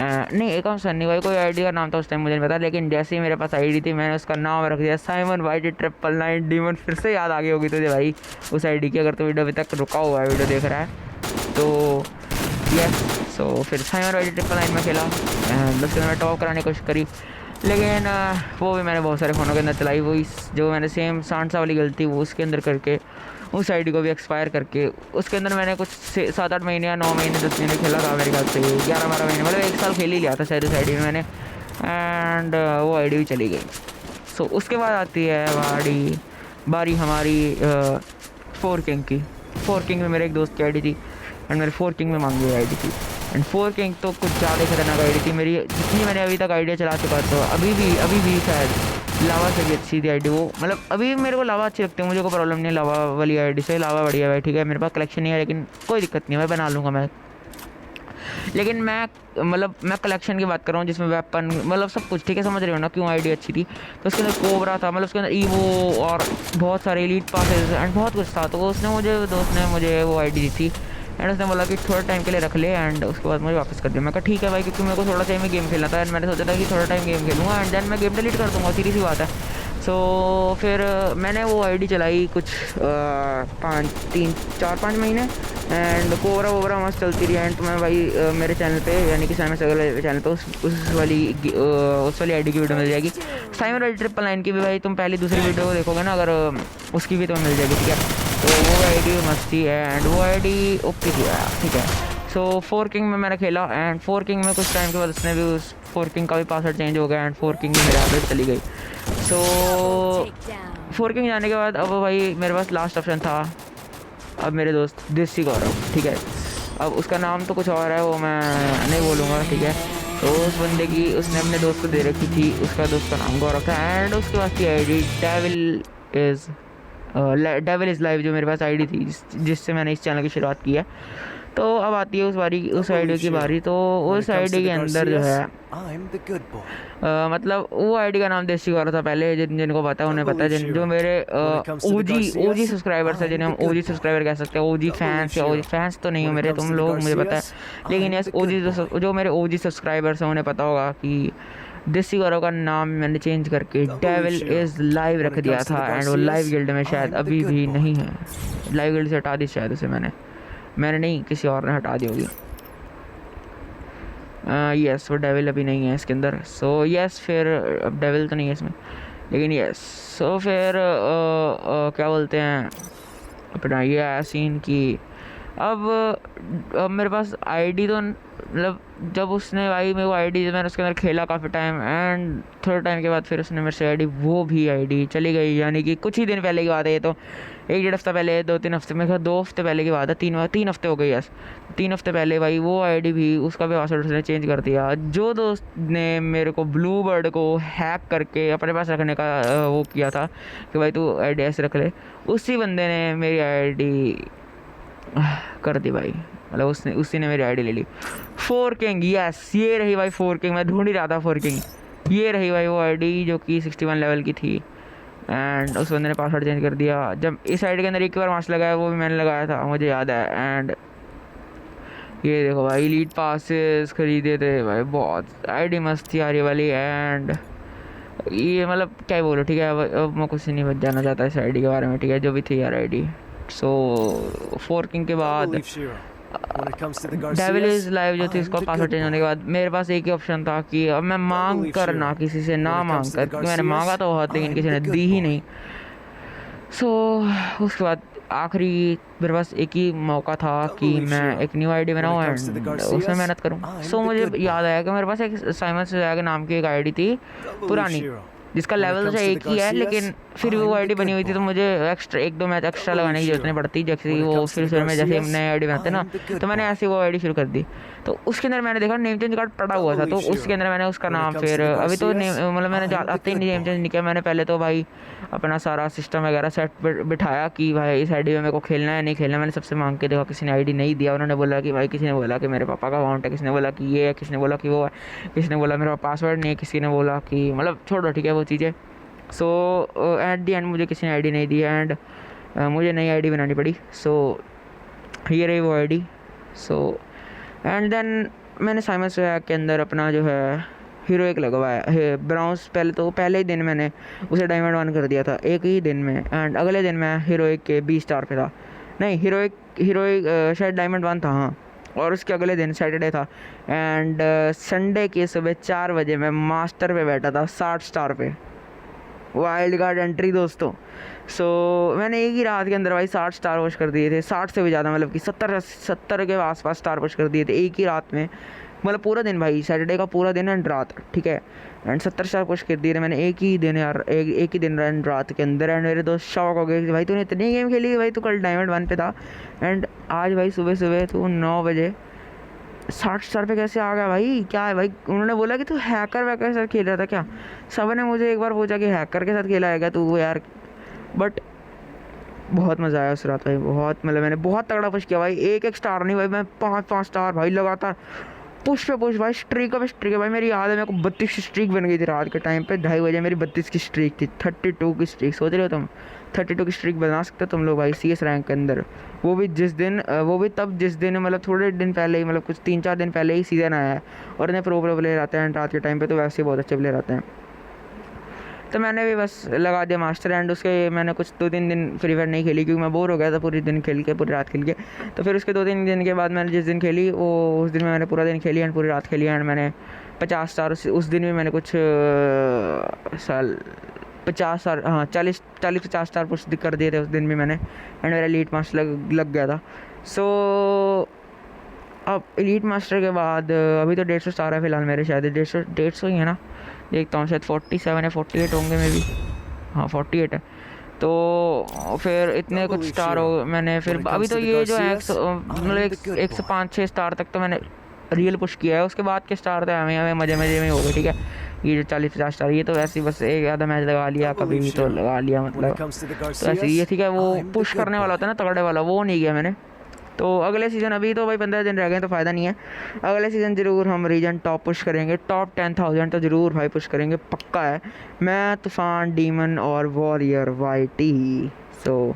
नहीं एकम सन नहीं भाई, कोई आईडी का नाम था उस टाइम मुझे नहीं पता, लेकिन जैसे ही मेरे पास आईडी थी मैंने उसका नाम रख दिया साइमन YT999 डीमन। फिर से याद आ गई होगी तुझे भाई उस आईडी की, अगर तो वीडियो अभी तक रुका हुआ है, वीडियो देख रहा है तो यस। सो फिर साइमन YT999 में खेला एंड उसके अंदर टॉप कराने की कोशिश करी, लेकिन वो भी मैंने बहुत सारे फ़ोनों के अंदर चलाई। वो जो मैंने सेम सांसा वाली गलती वो उसके अंदर करके उस आईडी को भी एक्सपायर करके उसके अंदर मैंने कुछ 7-8 महीने या 9 महीने 10 महीने खेला था मेरे ख्याल से, 11-12 महीने, मतलब 1 साल खेल ही लिया था शायद उस आईडी में मैंने। एंड वो आईडी भी चली गई। सो उसके बाद आती है बारी हमारी 4 किंग की। 4 किंग में मेरे एक दोस्त की आईडी थी एंड मेरे 4 किंग में मांगी हुई आईडी थी। एंड 4 किंग तो कुछ ज़्यादा खतरनाक आईडी थी मेरी, जितनी मैंने अभी तक आईडिया चला चुका तो अभी भी शायद लावा से भी अच्छी थी आईडी वो, मतलब अभी मेरे को लावा अच्छी लगती है, मुझे कोई प्रॉब्लम नहीं लावा वाली आईडी से। लावा बढ़िया भाई, ठीक है। मेरे पास कलेक्शन नहीं है लेकिन कोई दिक्कत नहीं है, मैं बना लूँगा मैं। लेकिन मैं कलेक्शन की बात कर रहा हूँ जिसमें वेपन मतलब सब कुछ, ठीक है, समझ रहे हो ना क्यों आईडी अच्छी थी। तो उसके अंदर कोबरा था, मतलब उसके अंदर ईवो और बहुत सारे एलीट पासेस एंड बहुत कुछ था। तो दोस्त ने मुझे वो आईडी दी थी एंड उसने बोला कि थोड़ा टाइम के लिए रख ले एंड उसके बाद मुझे वापस कर दिया। मैं कहा ठीक है भाई, क्योंकि मेरे को थोड़ा टाइम में गेम खेलना था एंड मैंने सोचा था कि थोड़ा टाइम गेम खेलूँगा एंड देन मैं गेम डिलीट कर दूँगा, सीधी सी बात है। सो फिर मैंने वो आईडी चलाई कुछ 4-5 महीने एंड कोबरा वोबरा मस्त चलती रही। एंड मैं भाई मेरे चैनल पे यानी कि साइमन सगर चैनल पे उस वाली आईडी की वीडियो मिल जाएगी। साइमन YT999 की भी भाई तुम पहली दूसरी वीडियो देखोगे ना, अगर उसकी भी तुम्हें मिल जाएगी, ठीक है। तो वो आईडी मस्ती है एंड वो आईडी ओके थी यार, ठीक है। सो 4 किंग में मैंने खेला एंड 4 किंग में कुछ टाइम के बाद उसने भी उस 4 किंग का भी पासवर्ड चेंज हो गया एंड 4 किंग भी मेरे हाथ में चली गई। सो 4 किंग जाने के बाद अब भाई मेरे पास लास्ट ऑप्शन था अब मेरे दोस्त देसी गौरव, ठीक है। अब उसका नाम तो कुछ और है, वो मैं नहीं बोलूँगा, ठीक है। तो उस बंदे की उसने अपने दोस्त को दे रखी थी, उसका दोस्त का नाम गौरव था एंड उसके पास थी आईडी डेविल इज़ लाइव, जो मेरे पास आईडी थी जिससे मैंने इस चैनल की शुरुआत की है। तो अब आती है उस आईडी की बारी। तो उस आईडी के अंदर जो है मतलब वो आईडी का नाम देसी गौरव था पहले, जिनको पता है उन्हें पता है, जो मेरे ओजी सब्सक्राइबर्स है, जिन्हें हम ओजी सब्सक्राइबर कह सकते हैं, ओजी फैंस या ओजी फैंस तो नहीं हो मेरे तुम लोग, मुझे पता है, लेकिन यस ओजी जो मेरे ओजी सब्सक्राइबर्स हैं उन्हें पता होगा कि देसी गौरव का नाम मैंने चेंज करके डेविल इज़ लाइव रख दिया था एंड वो लाइव गिल्ड में शायद अभी भी नहीं है, लाइव गिल्ड से हटा दी शायद उसे मैंने नहीं, किसी और ने हटा दी होगी। यस वो डेविल अभी नहीं है इसके अंदर। सो यस फिर अब डेविल तो नहीं है इसमें, लेकिन यस सो फिर क्या बोलते हैं अपना ये आया सीन की अब मेरे पास आईडी तो मतलब जब उसने भाई मेरे को आईडी मैंने उसके अंदर खेला काफ़ी टाइम एंड थोड़े टाइम के बाद फिर उसने मेरे से आईडी वो भी आईडी चली गई, यानी कि कुछ ही दिन पहले की बात है ये तो, 1-1.5 हफ्ता पहले, 2-3 हफ्ते में 2 हफ्ते पहले की बात है, 3 हफ्ते हो गए यस, 3 हफ्ते पहले भाई वो आईडी भी उसका भी पासवर्ड उसने चेंज कर दिया। जो दोस्त ने मेरे को ब्लू बर्ड को हैक करके अपने पास रखने का वो किया था कि भाई तू आईडी ऐसे रख ले, उसी बंदे ने मेरी आईडी कर दी भाई, मतलब उसी ने मेरी आईडी ले ली। 4 किंग यस ये रही भाई 4 किंग, मैं ढूंढ ही रहा था 4 किंग, ये रही भाई वो आईडी जो कि 61 लेवल की थी एंड उस बंदे ने पासवर्ड चेंज कर दिया। जब इस आईडी के अंदर एक बार मास्क लगाया वो भी मैंने लगाया था मुझे याद है एंड ये देखो भाई लीड पासेस खरीदे थे भाई, बहुत आईडी मस्त थी यार ये वाली एंड ये मतलब क्या ही बोलो, ठीक है। अब मैं कुछ नहीं जाना चाहता इस आईडी के बारे में, ठीक है, जो भी थी यार आईडी। सो 4 किंग के बाद डेविल इज़ लाइव जो थी उसका पासवर्ड चेंज होने के बाद मेरे पास एक ही ऑप्शन था कि अब मैं मांग कर ना किसी से ना मांग कर, क्योंकि मैंने मांगा तो बहुत लेकिन किसी ने दी ही नहीं। सो उसके बाद आखिरी मेरे पास एक ही मौका था कि मैं एक न्यू आईडी बनाऊँ एंड उसमें मेहनत करूँ। सो मुझे याद आया कि मेरे पास एक साइमन सुजैया के नाम की एक आईडी थी पुरानी, जिसका लेवल तो एक ही है लेकिन फिर भी वो आईडी बनी हुई थी, तो मुझे एक्स्ट्रा 1-2 मैच एक्स्ट्रा लगाने की जरूरत नहीं पड़ती, जैसे वो फिर में जैसे नए आईडी बनाते ना, तो मैंने ऐसे वो आईडी शुरू कर दी। तो उसके अंदर मैंने देखा नेम चेंज कार्ड पड़ा हुआ था, तो उसके अंदर मैंने उसका नाम फिर अभी तो मतलब मैंने आते ही नेम चेंज नहीं किया, मैंने पहले तो भाई अपना सारा सिस्टम वगैरह सेट बिठाया कि भाई इस आईडी में मेरे को खेलना है नहीं खेलना। मैंने सबसे मांग के देखा, किसी ने आईडी नहीं दिया, उन्होंने बोला कि भाई किसी ने बोला कि मेरे पापा का अकाउंट है, किसी ने बोला कि ये है, किसी ने बोला कि वो है, किसी ने बोला मेरा पासवर्ड नहीं है, किसी ने बोला कि मतलब छोड़ो ठीक है वो चीज़ें। सो एट दी एंड मुझे किसी ने आईडी नहीं दी एंड मुझे नई आईडी बनानी पड़ी। सो ये रही वो आईडी। सो एंड देन मैंने साइमन सुजैया के अंदर अपना जो है हीरोइक लगवाया ब्राउन्स, पहले ही दिन मैंने उसे डायमंड 1 कर दिया था एक ही दिन में एंड अगले दिन मैं हीरोइक के 20 स्टार पे था, नहीं हीरोइक शायद डायमंड 1 था हाँ, और उसके अगले दिन सैटरडे था एंड संडे के सुबह 4 बजे मैं मास्टर पे बैठा था 60 स्टार पे, वाइल्ड कार्ड एंट्री दोस्तों। सो मैंने एक ही रात के अंदर भाई 60 स्टार पुश कर दिए थे, 60 से भी ज़्यादा, मतलब कि 70 के आसपास स्टार पुश कर दिए थे एक ही रात में, मतलब पूरा दिन भाई, सैटरडे का पूरा दिन एंड रात, ठीक है, एंड 70 स्टार पुश कर दिए थे मैंने एक ही दिन यार, एक ही दिन एंड रात के अंदर। एंड मेरे दोस्त शौक हो गए कि भाई तूने इतनी गेम खेली भाई, तू कल डायमंड 1 पे था एंड आज भाई सुबह तू 9 बजे 60 स्टार पे कैसे आ गया भाई, क्या है भाई। उन्होंने बोला कि तू हैकर वैकर के साथ खेल रहा था क्या, सब ने मुझे एक बार पूछा कि हैकर के साथ खेला है क्या तू यार, बट बहुत मज़ा आया उस रात भाई, बहुत मतलब मैंने बहुत तगड़ा पुश किया भाई, एक स्टार नहीं भाई, मैं 5-5 स्टार भाई लगातार पुश पे पुश भाई, स्ट्रीक पे स्ट्रीक है भाई। मेरी याद है मेरे को 32 की स्ट्रीक बन गई थी रात के टाइम पे, 2:30 बजे मेरी 32 की स्ट्रीक थी, 32 की स्ट्रीक, सोच रहे हो तुम 32 की स्ट्रीक बना सकते हो तुम लोग भाई CS रैंक के अंदर, वो भी जिस दिन मतलब थोड़े दिन पहले ही, मतलब कुछ 3-4 दिन पहले ही सीज़न आया है और इन्हें प्रो प्लेयर आते हैं रात के टाइम पे, तो वैसे ही बहुत अच्छे प्लेयर आते हैं। तो मैंने भी बस लगा दिया मास्टर एंड उसके मैंने कुछ 2-3 दिन फ्री फायर नहीं खेली क्योंकि मैं बोर हो गया था पूरी दिन खेल के, पूरी रात खेल के। तो फिर उसके 2-3 दिन के बाद मैंने जिस दिन खेली वो उस दिन में मैंने पूरा दिन खेली एंड पूरी रात खेली एंड मैंने 50 स्टार उस दिन भी मैंने कुछ 50 स्टार, हाँ 40-50 स्टार पुश कर दिए थे उस दिन भी मैंने एंड मेरा एलीट मास्टर लग गया था। सो अब एलीट मास्टर के बाद अभी तो 150 स्टार है फिलहाल मेरे, शायद 150 ही है ना, देखता हूँ शायद 47 या 48 होंगे मे भी। हाँ 48 है। तो फिर इतने कुछ स्टार हो मैंने, फिर अभी तो ये जो है मतलब 105-6 स्टार तक तो मैंने रियल पुश किया है। उसके बाद के स्टार तो हमें हमें मज़े मज़े में हो गए, ठीक है। ये जो 40-50 स्टार ये तो वैसे ही बस एक आधा मैच लगा लिया कभी भी तो लगा लिया, मतलब तो ऐसे ये ठीक है। वो पुश करने वाला होता है ना तगड़े वाला, वो नहीं किया मैंने। तो अगले सीज़न, अभी तो भाई 15 दिन रह गए तो फ़ायदा नहीं है। अगले सीज़न ज़रूर हम रीजन टॉप पुश करेंगे, टॉप 10,000 तो ज़रूर भाई पुश करेंगे, पक्का है। मैं, तूफ़ान, डीमन और वॉरियर वाईटी। सो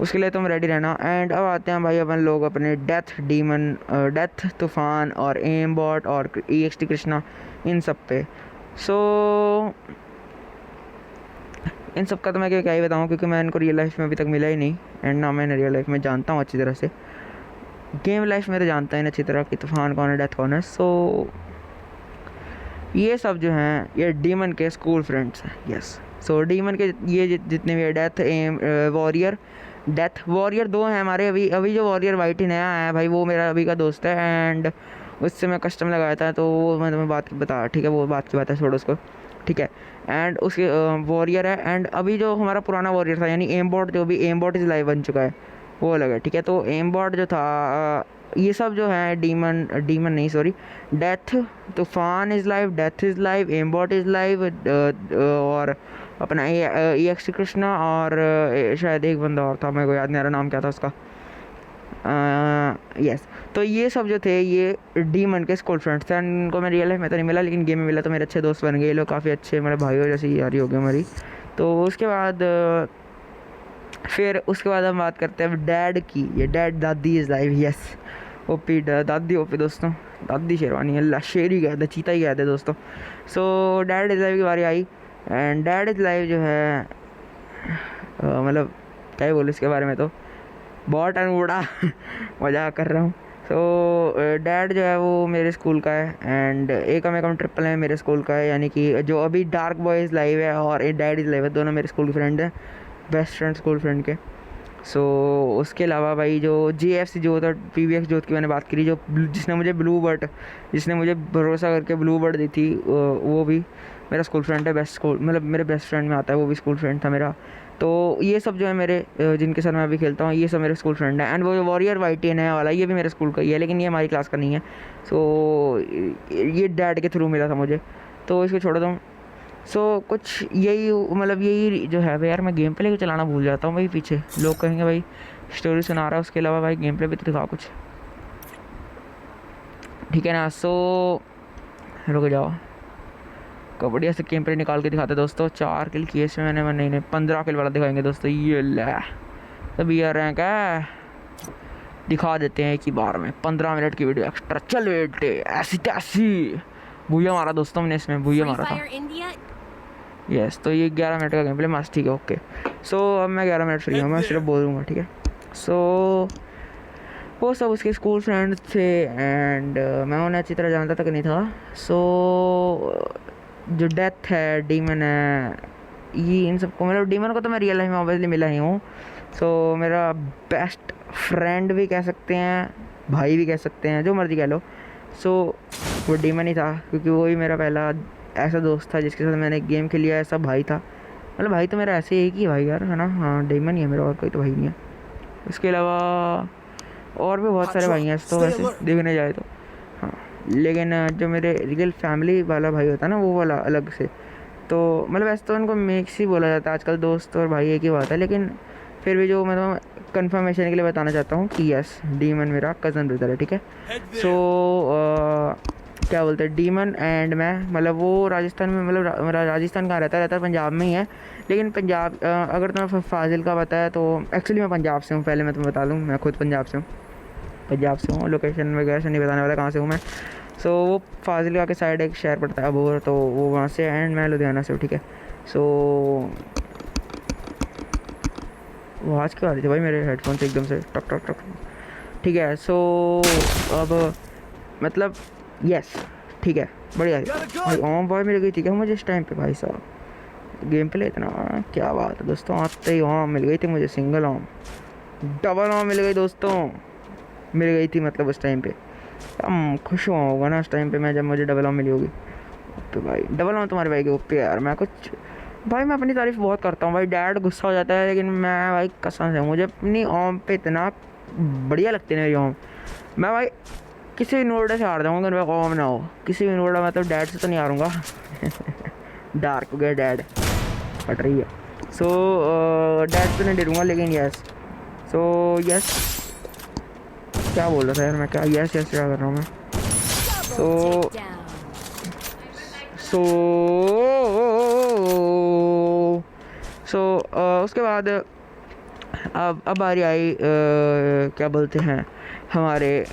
उसके लिए तुम रेडी रहना। एंड अब आते हैं भाई अपन लोग अपने डेथ डीमन, डेथ तूफ़ान और एम बॉट और EXT कृष्णा, इन सब पे। सो इन सब का तो मैं क्या ही बताऊँ, क्योंकि मैं इनको रियल लाइफ में अभी तक मिला ही नहीं, एंड ना मैं रियल लाइफ में जानता हूँ अच्छी तरह से। गेम लाइफ मेरे जानता है ना अच्छी तरह कि तूफ़ान कौन है, डेथ कौन है। सो ये सब जो हैं ये डीमन के स्कूल फ्रेंड्स हैं। यस, सो डीमन के ये जितने भी Death, M, Warrior, Death Warrior 2 हैं हमारे। अभी अभी जो वॉरियर वाइटी नया आया है भाई, वो मेरा अभी का दोस्त है, एंड उससे मैं कस्टम लगाया था, तो वो मैं तुम्हें बात बता, ठीक है, वो बात की बात है, छोड़ो उसको, ठीक है। एंड उसके वॉरियर है। एंड अभी जो हमारा पुराना वॉरियर था यानी एम बॉट, जो भी एम बॉट इज़ लाइव बन चुका है, वो अलग है, ठीक है। तो एम बॉट जो था, ये सब जो है डीमन नहीं sorry, Death Toofan is live, Death is live, M Bot is live, और अपना EXT कृष्णा, और शायद एक बंदा और था, मेरे को याद नहीं आ रहा नाम क्या था उसका। यस, तो ये सब जो थे ये डीमन के स्कूल फ्रेंड्स थे। इनको मैं रियल लाइफ में तो नहीं मिला, लेकिन गेम में मिला, तो मेरे अच्छे दोस्त बन गए ये लोग, काफ़ी अच्छे, मेरे भाइयों जैसी यारी हो गई हमारी। तो उसके बाद फिर उसके बाद हम बात करते हैं डैड की। ये डैड, दादी इज़ लाइव। यस, ओपी दादी, ओपी दोस्तों, दादी शेरवानी अल्लाह, शेर ही कहते, चीता ही कहते दोस्तों। सो डैड इज़ लाइव की बारी आई, एंड डैड इज़ लाइव जो है मतलब क्या ही बोलूँ इसके बारे में, तो बहुत अनूढ़ा मजाक कर रहा हूँ। सो डैड जो है वो मेरे स्कूल का है, एंड एक कम ट्रिपल है मेरे स्कूल का है, यानी कि जो अभी डार्क बॉयज़ लाइव है और डैड इज़ लाइव है, दोनों मेरे स्कूल के फ्रेंड हैं, बेस्ट फ्रेंड स्कूल फ्रेंड के। सो उसके अलावा भाई जो GFC जोत और PBX जोत की मैंने बात करी, जो जिसने मुझे भरोसा करके ब्लू बर्ड दी थी, वो भी मेरा स्कूल फ्रेंड है, बेस्ट स्कूल मतलब मेरे बेस्ट फ्रेंड में आता है, वो भी स्कूल फ्रेंड था मेरा। तो ये सब जो है मेरे जिनके साथ मैं अभी खेलता हूँ, ये सब मेरे स्कूल फ्रेंड हैं। एंड वो वॉरियर वाईटी नया वाला, ये भी मेरे स्कूल का ही है, लेकिन ये हमारी क्लास का नहीं है। सो ये डैड के थ्रू मिला था मुझे, तो इसको छोड़ दूँ। सो कुछ यही मतलब यही जो है भाई, यार मैं गेम प्ले को चलाना भूल जाता हूँ भाई, पीछे लोग कहेंगे भाई स्टोरी सुना रहा है, उसके अलावा भाई गेम प्ले भी तो दिखा कुछ, ठीक है ना। सो रुक जाओ, कबड्डी से गेम प्ले निकाल के दिखाते दोस्तों। 4 किल किए इसमें मैंने, नहीं 15 किल वाला दिखाएंगे दोस्तों, ये ला तभी यार रैंक है, दिखा देते हैं एक ही बार में। 15 मिनट की वीडियो एक्स्ट्रा, चल बेटे ऐसी तैसी भूया मारा दोस्तों हमने इसमें, भूया मारा था। यस, तो ये 11 मिनट का गेम प्ले मस्त, ठीक है, ओके। सो अब मैं 11 मिनट फ्री हूँ, मैं सिर्फ बोलूँगा, ठीक है। सो वो सब उसके स्कूल फ्रेंड थे, एंड मैं उन्हें अच्छी तरह जानता तक नहीं था। सो जो डेथ है, डीमन है, ये इन सबको मतलब डीमन को तो मैं रियल लाइफ में ऑब्वियसली मिला ही हूँ। सो मेरा बेस्ट फ्रेंड भी कह सकते हैं, भाई भी कह सकते हैं, जो मर्जी कह लो। सो वो डीमन ही था, क्योंकि वो ही मेरा पहला ऐसा दोस्त था जिसके साथ मैंने गेम खेली है, ऐसा भाई था। मतलब भाई तो मेरा ऐसे एक ही भाई यार, है ना, हाँ डीमन ही है मेरा, और कोई तो भाई नहीं है। उसके अलावा और भी बहुत सारे भाई हैं तो वैसे देखने जाए तो, हाँ, लेकिन जो मेरे रियल फैमिली वाला भाई होता है ना, वो वाला अलग से। तो मतलब ऐसे तो उनको मिक्स ही बोला जाता है आजकल, दोस्त और भाई एक ही बात है, लेकिन फिर भी जो मतलब कंफर्मेशन के लिए बताना चाहता हूँ कि यस, डीमन मेरा कज़न ब्रदर है, ठीक है। सो क्या बोलते हैं, डीमन एंड मैं, मतलब वो राजस्थान में, मतलब मेरा राजस्थान कहाँ रहता है पंजाब में ही है, लेकिन पंजाब अगर तुम्हें फाजिल का पता है तो एक्चुअली मैं पंजाब से हूँ, पहले मैं तुम्हें बता दूँ, मैं खुद पंजाब से हूँ, लोकेशन वगैरह से नहीं बताने वाला कहाँ से हूँ मैं। सो वो फाजिलका के साइड एक शहर पड़ता है अबोहर, तो वो वहाँ से, एंड मैं लुधियाना से हूँ, ठीक है। सो वो आज क्यों आ रही थी भाई मेरे हेडफोन से एकदम से टक टक टक, ठीक है। सो अब मतलब यस, ठीक है, बढ़िया भाई। ओम बॉय मिल गई थी क्या मुझे इस टाइम पे भाई साहब, गेम प्ले इतना क्या बात है दोस्तों, आते ही ओम मिल गई थी मुझे, सिंगल ओम, डबल ओम मिल गई दोस्तों, मिल गई थी मतलब उस टाइम पे। हम खुश हुआ होगा ना उस टाइम पे मैं, जब मुझे डबल ओम मिली होगी। तो भाई डबल ओम तुम्हारे भाई के ओपे यार, मैं कुछ भाई मैं अपनी तारीफ़ बहुत करता हूँ भाई, डैड गुस्सा हो जाता है, लेकिन मैं भाई कसम से मुझे अपनी ओम पे इतना बढ़िया लगती है मेरी ओम। मैं भाई किसी भी नोड से हार जाऊँगा, मेरे ओम ना हो किसी भी नोड, मतलब डैड से तो नहीं हारूँगा। डार्क हो गया डैड, फट रही है। सो डैड से नहीं डरूँगा, लेकिन यस, सो यस, क्या बोल रहा था यार मैं, क्या यस यस क्या कर रहा हूँ मैं। सो सो सो उसके बाद अब बारी आई क्या बोलते हैं हमारे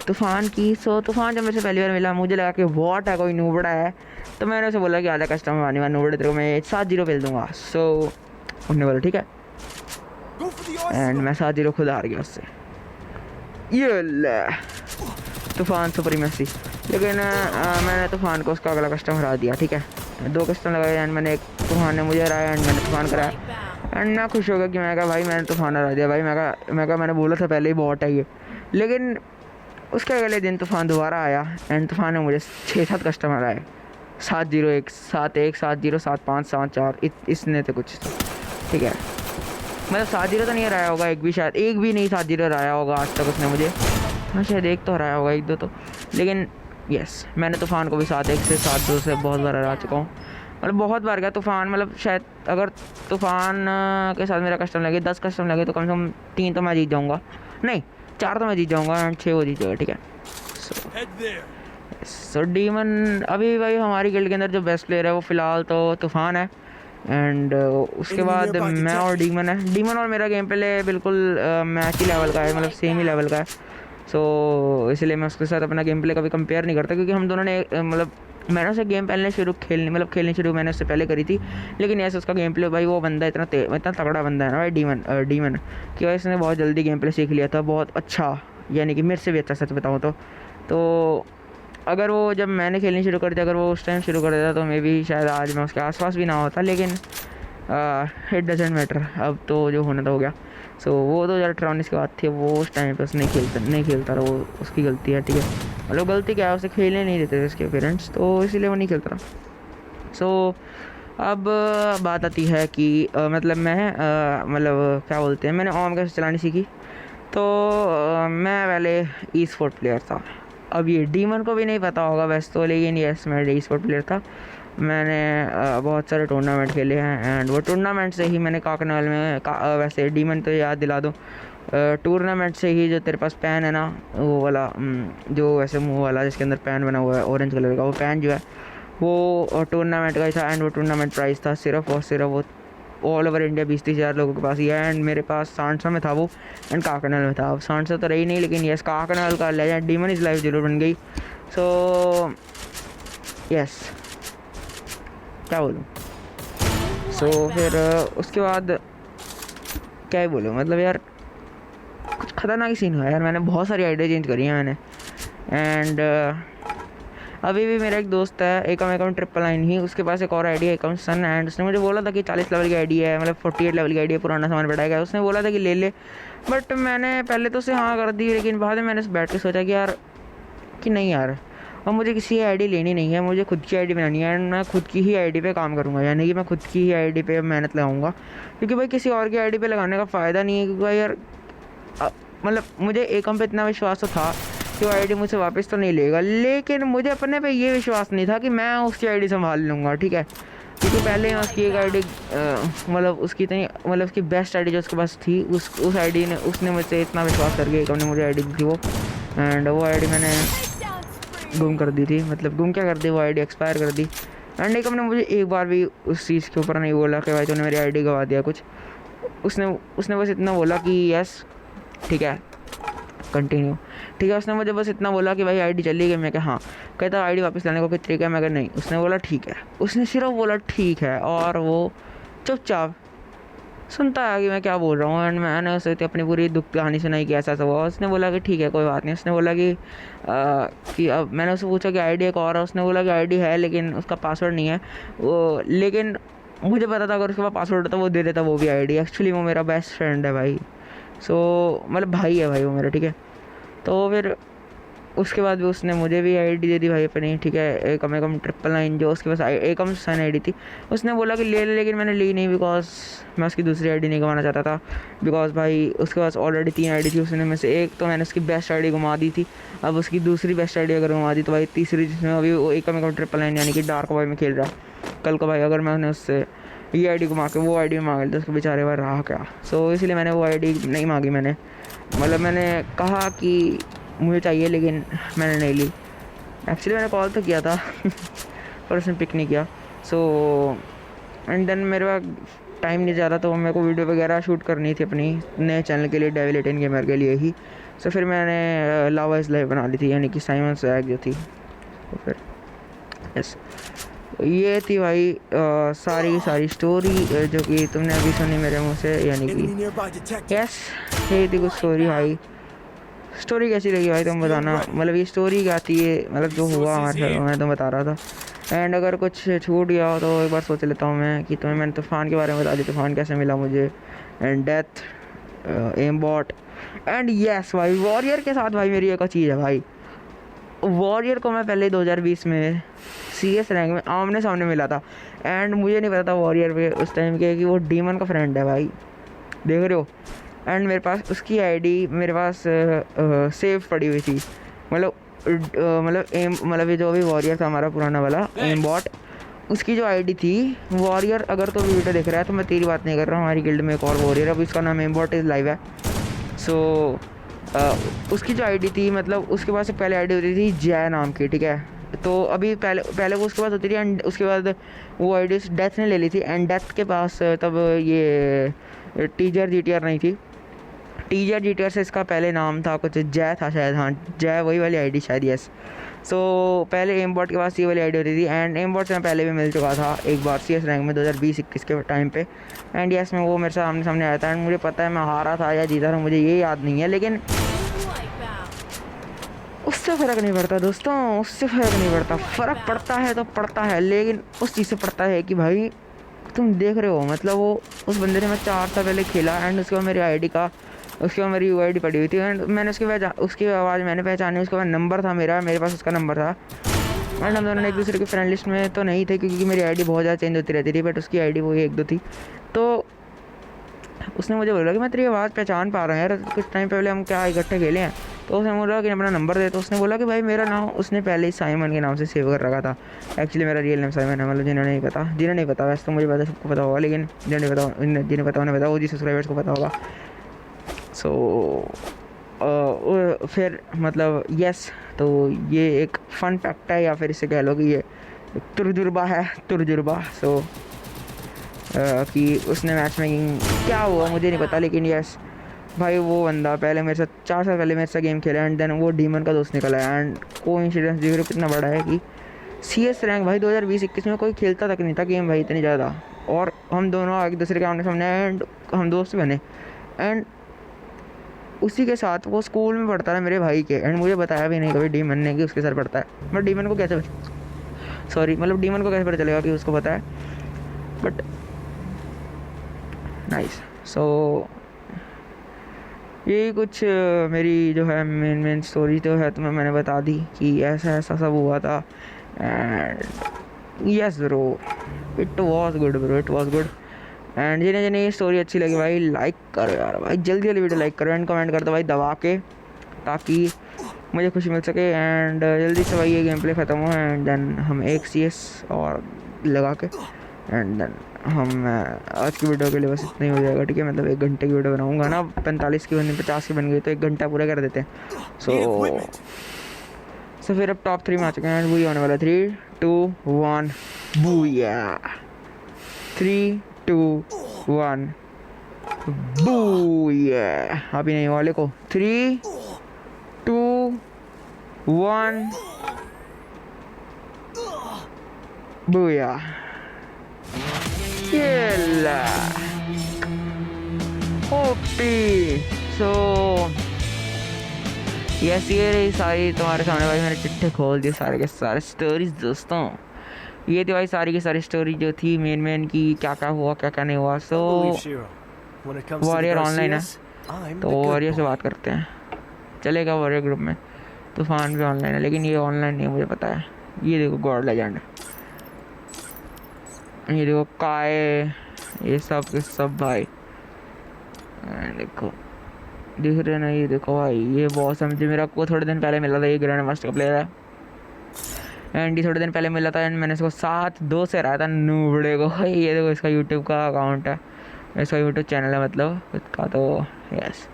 तूफ़ान की। सो तूफ़ान जब मेरे से पहली बार मिला, मुझे लगा कि वॉट है, कोई नूबड़ा है, तो मैंने उसे बोला कि आधा कस्टमर आने वाला नूबड़े तेरे को मैं 7-0 पेल दूँगा। सो उन्होंने बोला ठीक है, एंड मैं 7-0 खुद हार गया उससे। ये ले तूफ़ान सुप्रीमेसी। लेकिन मैंने तूफ़ान को उसका अगला कस्टम हरा दिया, ठीक है। 2 कस्टम लगाए एंड मैंने एक, तूफ़ान ने मुझे हराया एंड मैंने तूफ़ान कराया एंड मैं खुश हो गया कि मैं कहा भाई मैंने तूफ़ान हरा दिया भाई। मैंने बोला था पहले ही बहुत है ये। लेकिन उसके अगले दिन तूफ़ान दोबारा आया एंड तूफ़ान ने मुझे 6-7 कस्टम हराए, 7-0, 7-1, 7-0, 7-5, 7-4, इसने तो कुछ, ठीक है। मतलब 7-0 तो नहीं हराया होगा, एक भी शायद, एक भी नहीं 7-0 हराया होगा आज तक उसने मुझे। हाँ शायद एक तो हराया होगा, 1-2 तो। लेकिन यस, मैंने तूफ़ान को भी 7-1 से 7-2 से बहुत बार हरा चुका हूँ, मतलब बहुत बार गया तूफ़ान। मतलब शायद अगर तूफ़ान के साथ मेरा कस्टम लगे, 10 कस्टम लगे, तो कम से कम 3 तो मैं जीत जाऊँगा, नहीं 4 तो मैं जीत जाऊँगा एंड 6 वो जीत जाएगा, ठीक है। सो डीमन अभी भाई हमारी गिल्ड के अंदर जो बेस्ट प्लेयर है वो फ़िलहाल तो तूफ़ान है एंड उसके बाद मैं और डीमन है। डीमन और मेरा गेम प्ले बिल्कुल मैच ही लेवल का है, मतलब सेम ही लेवल का है। सो इसलिए मैं उसके साथ अपना गेम प्ले कभी कंपेयर नहीं करता, क्योंकि हम दोनों ने मतलब मैंने उससे गेम खेलनी शुरू मैंने उससे पहले करी थी। लेकिन ऐसे उसका गेम प्ले भाई, वो बंदा इतना तगड़ा बंदा है ना भाई, डीमन कि भाई इसने बहुत जल्दी गेम प्ले सीख लिया था, बहुत अच्छा, यानी कि मेरे से भी अच्छा सच बताऊँ तो अगर वो जब मैंने खेलनी शुरू कर दिया, अगर वो उस टाइम शुरू कर देता तो मे बी शायद आज मैं उसके आसपास भी ना होता। लेकिन इट डजेंट मैटर, अब तो जो होना था हो गया। सो वो 2018-19 की बात थी, वो उस टाइम पे उसने नहीं खेलता रहा, वो उसकी गलती है, ठीक है। मतलब गलती क्या है, उसे खेलने नहीं देते थे उसके पेरेंट्स, तो इसीलिए वो नहीं खेलता रहा। सो अब बात आती है कि मतलब मैं मतलब क्या बोलते हैं, मैंने ओम कैसे चलानी सीखी। तो मैं पहले ई स्पोर्ट प्लेयर था, अब ये डीमन को भी नहीं पता होगा वैसे तो, लेकिन यस मैं ई स्पोर्ट प्लेयर था। मैंने बहुत सारे टूर्नामेंट खेले हैं एंड वो टूर्नामेंट से ही मैंने काकनाल में वैसे डीमन तो याद दिला दूँ, टूर्नामेंट से ही जो तेरे पास पैन है ना, वो वाला जो वैसे मुँह वाला जिसके अंदर पैन बना हुआ है ऑरेंज कलर का, वो पैन जो है वो टूर्नामेंट का ही था एंड वो टूर्नामेंट प्राइस था सिर्फ और सिर्फ वो ऑल ओवर इंडिया 20-30 हज़ार लोगों के पास ही है एंड मेरे पास सांसा में था वो एंड काकनाल में था। अब सांसा तो रही नहीं, लेकिन यस काकनाल का लेजेंड डीमन इज़ लाइफ जरूर बन गई। सो यस क्या बोलूँ। सो फिर उसके बाद क्या ही बोलूँ, मतलब यार कुछ ख़तरनाक ही सीन हुआ यार। मैंने बहुत सारी आइडिया चेंज करी हैं मैंने एंड अभी भी मेरा एक दोस्त है एकम 999 ही, उसके पास एक और आईडी है एकम सन एंड उसने मुझे बोला था कि 40 लेवल की आईडी है, मतलब 48 लेवल की आईडी है, पुराना सामान बैठाएगा। उसने बोला था कि ले ले, बट मैंने पहले तो उसे हाँ कर दी, लेकिन बाद में मैंने बैठ के सोचा कि यार कि नहीं यार, और मुझे किसी की आईडी लेनी नहीं है, मुझे खुद की आईडी बनानी है एंड मैं खुद की ही आईडी पे काम करूँगा, यानी कि मैं खुद की ही आईडी पे मेहनत लगाऊंगा। क्योंकि भाई किसी और की आईडी पे लगाने का फ़ायदा नहीं है, क्योंकि भाई यार मतलब मुझे एकम पे इतना विश्वास तो था कि वो आईडी मुझसे वापस तो नहीं लेगा, लेकिन मुझे अपने पे ये विश्वास नहीं था कि मैं उसकी आईडी संभाल लूँगा, ठीक है। क्योंकि पहले ही उसकी एक आईडी मतलब उसकी इतनी मतलब उसकी बेस्ट आईडी जो उसके पास थी, उस आईडी ने उसने मुझसे इतना विश्वास करके एकम ने मुझे आईडी दी थी वो, एंड वो आईडी मैंने गुम कर दी थी, मतलब गुम क्या कर दी, वो आईडी एक्सपायर कर दी। एंड एकम ने मुझे एक बार भी उस चीज़ के ऊपर नहीं बोला कि भाई तूने मेरी आईडी गवा दिया कुछ। उसने बस इतना बोला कि यस ठीक है कंटिन्यू, ठीक है। उसने मुझे बस इतना बोला कि भाई आईडी चली गई, मैं कहा हाँ। कहता आईडी वापस लाने को कोई तरीका है, मैं कहा नहीं। उसने बोला ठीक है, उसने सिर्फ बोला ठीक है और वो चुपचाप सुनता है कि मैं क्या बोल रहा हूँ एंड मैंने उसे अपनी पूरी दुख कहानी सुनाई कि ऐसा हुआ। उसने बोला कि ठीक है कोई बात नहीं। उसने बोला कि अब मैंने उससे पूछा कि आईडी एक और है, उसने बोला कि आईडी है लेकिन उसका पासवर्ड नहीं है वो, लेकिन मुझे पता था अगर उसके पास पासवर्ड होता वो दे देता वो भी आईडी। एक्चुअली वो मेरा बेस्ट फ्रेंड है भाई, सो मतलब भाई है भाई वो मेरा, ठीक है। तो फिर उसके बाद भी उसने मुझे भी आईडी दे दी भाई अपनी, ठीक है, ए कम से कम 999 जो उसके पास एकम सन आईडी थी। उसने बोला कि ले ले, लेकिन मैंने ली नहीं बिकॉज मैं उसकी दूसरी आईडी नहीं गंवाना चाहता था। बिकॉज भाई उसके पास ऑलरेडी 3 आईडी थी, उसने में से एक तो मैंने उसकी बेस्ट आईडी घुमा दी थी, अब उसकी दूसरी बेस्ट आईडी अगर घुमा दी तो भाई तीसरी जिसमें अभी वो एक कम 999 यानी कि डार्क बॉय में खेल रहा है, कल को भाई अगर मैंने उससे ये आईडी घुमा के वो आईडी मांग ली तो उसके बेचारे भाई रहा क्या। सो इसलिए मैंने वो आईडी नहीं मांगी। मैंने कहा कि मुझे चाहिए, लेकिन मैंने नहीं ली। एक्चुअली मैंने कॉल तो किया था पर उसने पिक नहीं किया। सो एंड देन मेरे पास टाइम नहीं ज़्यादा, तो मेरे को वीडियो वगैरह शूट करनी थी अपनी नए चैनल के लिए, डेविल 18 गेमर के लिए ही। सो फिर मैंने लावा इज लाइव बना ली थी, यानी कि साइमन स्वैग जो थी। तो फिर यस, ये थी भाई सारी की सारी स्टोरी जो कि तुमने अभी सुनी मेरे मुँह से, यानी कि यस ये थी कुछ स्टोरी भाई। स्टोरी कैसी लगी भाई तुम बताना, मतलब ये स्टोरी क्या थी, ये मतलब जो हुआ हमारे साथ मैं तो बता रहा था। एंड अगर कुछ छूट गया हो तो एक बार सोच लेता हूँ मैं कि मैंने तूफ़ान के बारे में बता दी, तूफ़ान कैसे मिला मुझे, and Death, M Bot, and yes भाई वॉरियर के साथ भाई मेरी एक चीज़ है भाई। वॉरियर को मैं पहले 2020 में CS रैंक में आमने सामने मिला था, एंड मुझे नहीं पता था वॉरियर पे उस टाइम के कि वो डीमन का फ्रेंड है भाई, देख रहे हो। एंड मेरे पास उसकी आईडी मेरे पास सेव पड़ी हुई थी, मतलब ये जो भी वॉरियर था हमारा पुराना वाला एम बॉट, उसकी जो आईडी थी वॉरियर। अगर तो वीडियो देख रहा है तो मैं तेरी बात नहीं कर रहा हूँ, हमारी गिल्ड में एक और वॉरियर, अब उसका नाम एम बॉट इज़ लाइव है। सो उसकी जो आईडी थी, मतलब उसके पास एक पहले आईडी होती थी जय नाम की, ठीक है। तो अभी पहले वो उसके पास होती थी, एंड उसके बाद वो आईडी डेथ ने ले ली थी। एंड डेथ के पास तब ये टीजर GTR नहीं थी, टीजर GTR से इसका पहले नाम था कुछ जय था शायद, हाँ जय वही वाली आईडी शायद, यस। सो पहले एम बॉट के पास ये वाली आईडी होती थी, एंड एम बॉट से मैं पहले भी मिल चुका था एक बार CS रैंक में 2020-21 के टाइम पे। एंड यस में वो मेरे सामने सामने आया था, एंड मुझे पता है मैं हारा था या जीता था मुझे ये याद नहीं है, लेकिन उससे फ़र्क नहीं पड़ता दोस्तों, उससे फ़र्क नहीं पड़ता। फ़र्क पड़ता है तो पड़ता है, लेकिन उस चीज़ से पड़ता है कि भाई तुम देख रहे हो, मतलब वो उस बंदे से मैं 4 साल पहले खेला, एंड उसके बाद मेरी आईडी का उसके बाद मेरी UID पड़ी हुई थी, एंड मैंने उसकी आवाज़ मैंने पहचानी, उसके बाद नंबर था मेरे पास उसका नंबर था। एंड हम दोनों एक दूसरे की फ्रेंड लिस्ट में तो नहीं थे, क्योंकि मेरी आईडी बहुत ज़्यादा चेंज होती रहती थी, बट उसकी आईडी वही 1-2 थी। तो उसने मुझे बोला कि मैं तेरी आवाज़ पहचान पा रहा हूँ यार, कुछ टाइम पहले हम क्या इकट्ठे खेले हैं। तो उसने बोला कि अपना नंबर दे, तो उसने बोला कि भाई मेरा नाम उसने पहले ही साइमन के नाम से सेव कर रखा था। एक्चुअली मेरा रियल नेम साइमन है, मतलब जिन्हें नहीं पता वैसे तो मुझे पता, सबको पता होगा, लेकिन जिन्हें पता उन्हें पता, OG सब्सक्राइबर्स को पता होगा। सो फिर मतलब यस, तो ये एक फ़न फैक्ट है, या फिर इसे कह लो कि ये तजुर्बा है, तजुर्बा। सो कि उसने मैच मेकिंग क्या हुआ मुझे नहीं पता, लेकिन यस भाई वो बंदा पहले मेरे साथ 4 साल पहले मेरे साथ गेम खेला, एंड देन वो डीमन का दोस्त निकला है। एंड कोइंसिडेंस देख रहे हो कितना बड़ा है कि CS रैंक भाई 2020-21 में कोई खेलता तक नहीं था गेम भाई इतनी ज़्यादा, और हम दोनों एक दूसरे के आमने सामने, एंड हम दोस्त बने। एंड उसी के साथ वो स्कूल में पढ़ता था मेरे भाई के, एंड मुझे बताया भी नहीं कभी डीमन ने कि उसके साथ पढ़ता है। बट डीमन को कैसे डीमन को कैसे पता चलेगा कि उसको पता है, बट नाइस। सो यही कुछ मेरी जो है मेन स्टोरी तो है, तुम्हें मैंने बता दी कि ऐसा सब हुआ था। And yes bro, it was good bro, it was good. And जिन्हें ये स्टोरी अच्छी लगी भाई लाइक करो यार भाई, जल्दी वीडियो लाइक करो, एंड कमेंट कर दो भाई दबा के, ताकि मुझे खुशी मिल सके। एंड जल्दी से भाई ये गेम प्ले ख़त्म हो, एंड देन हम एक CS और लगा के, एंड देन हम आज की वीडियो के लिए बस इतना ही हो जाएगा, ठीक है। मतलब 1 घंटे की वीडियो बनाऊंगा ना, 45 की बनी 50 की बन गई तो 1 घंटा पूरा कर देते हैं। सो फिर अब टॉप 3 में आ चुके हैं, एंड वही होने वाला 3, 2, 1 बूया, 3, 2, 1 बूया। अभी नहीं वाले को 3, 2, 1 बूया। ओपी। सो यस, ये रही सारी तुम्हारे सामने भाई, मैंने चिट्ठे खोल दिए सारे के सारे स्टोरीज दोस्तों। ये थी भाई सारी की सारी स्टोरी जो थी मेन की, क्या क्या हुआ क्या क्या नहीं हुआ। सो वॉरियर ऑनलाइन है, तो वॉरियर से बात करते हैं, चलेगा वॉरियर ग्रुप में। तूफान भी ऑनलाइन है, लेकिन ये ऑनलाइन नहीं है, मुझे पता है। ये देखो गॉड लेजेंड, ये देखो काय, ये सब के सब भाई देखो दिख रहे ना, ये देखो भाई, ये बहुत समझे। मेरा को थोड़े दिन पहले मिला था, ये ग्रैंड मास्टर का प्लेयर है एंड ये थोड़े दिन पहले मिला था एंड मैंने इसको 7-2 से हराया था नूबड़े को। ये देखो इसका यूट्यूब का अकाउंट है, इसका यूट्यूब चैनल है मतलब इसका, तो यस।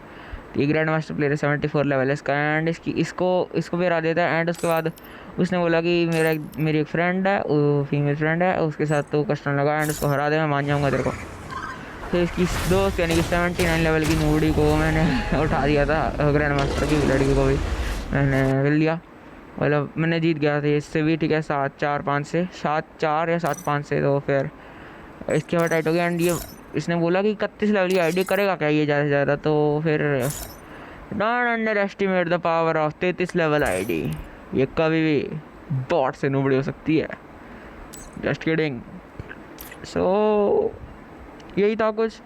ये ग्रैंड मास्टर प्लेयर है, 74 लेवल है इसका एंड इसको भी हरा देता है। एंड उसके बाद उसने बोला कि मेरी एक फ्रेंड है, वो फीमेल फ्रेंड है, उसके साथ तो कस्टम लगा एंड उसको हरा दे, मैं मान जाऊँगा तेरे को। तो इसकी दोस्त यानी कि 79 लेवल की नूड़ी को मैंने उठा दिया था, ग्रैंड मास्टर की लड़की को भी मैंने मिल लिया, मतलब मैंने जीत गया था इससे भी, ठीक है, 7-4-5 से, 7-4 या 7-5 से। तो फिर इसके बाद टाइट हो गया एंड ये इसने बोला कि 31 लेवल की आईडी करेगा क्या ये ज़्यादा से ज़्यादा, तो फिर don't under estimate the power of 33 level ID, ये कभी भी बॉट से नूबड़ी हो सकती है, जस्ट किडिंग। सो यही था कुछ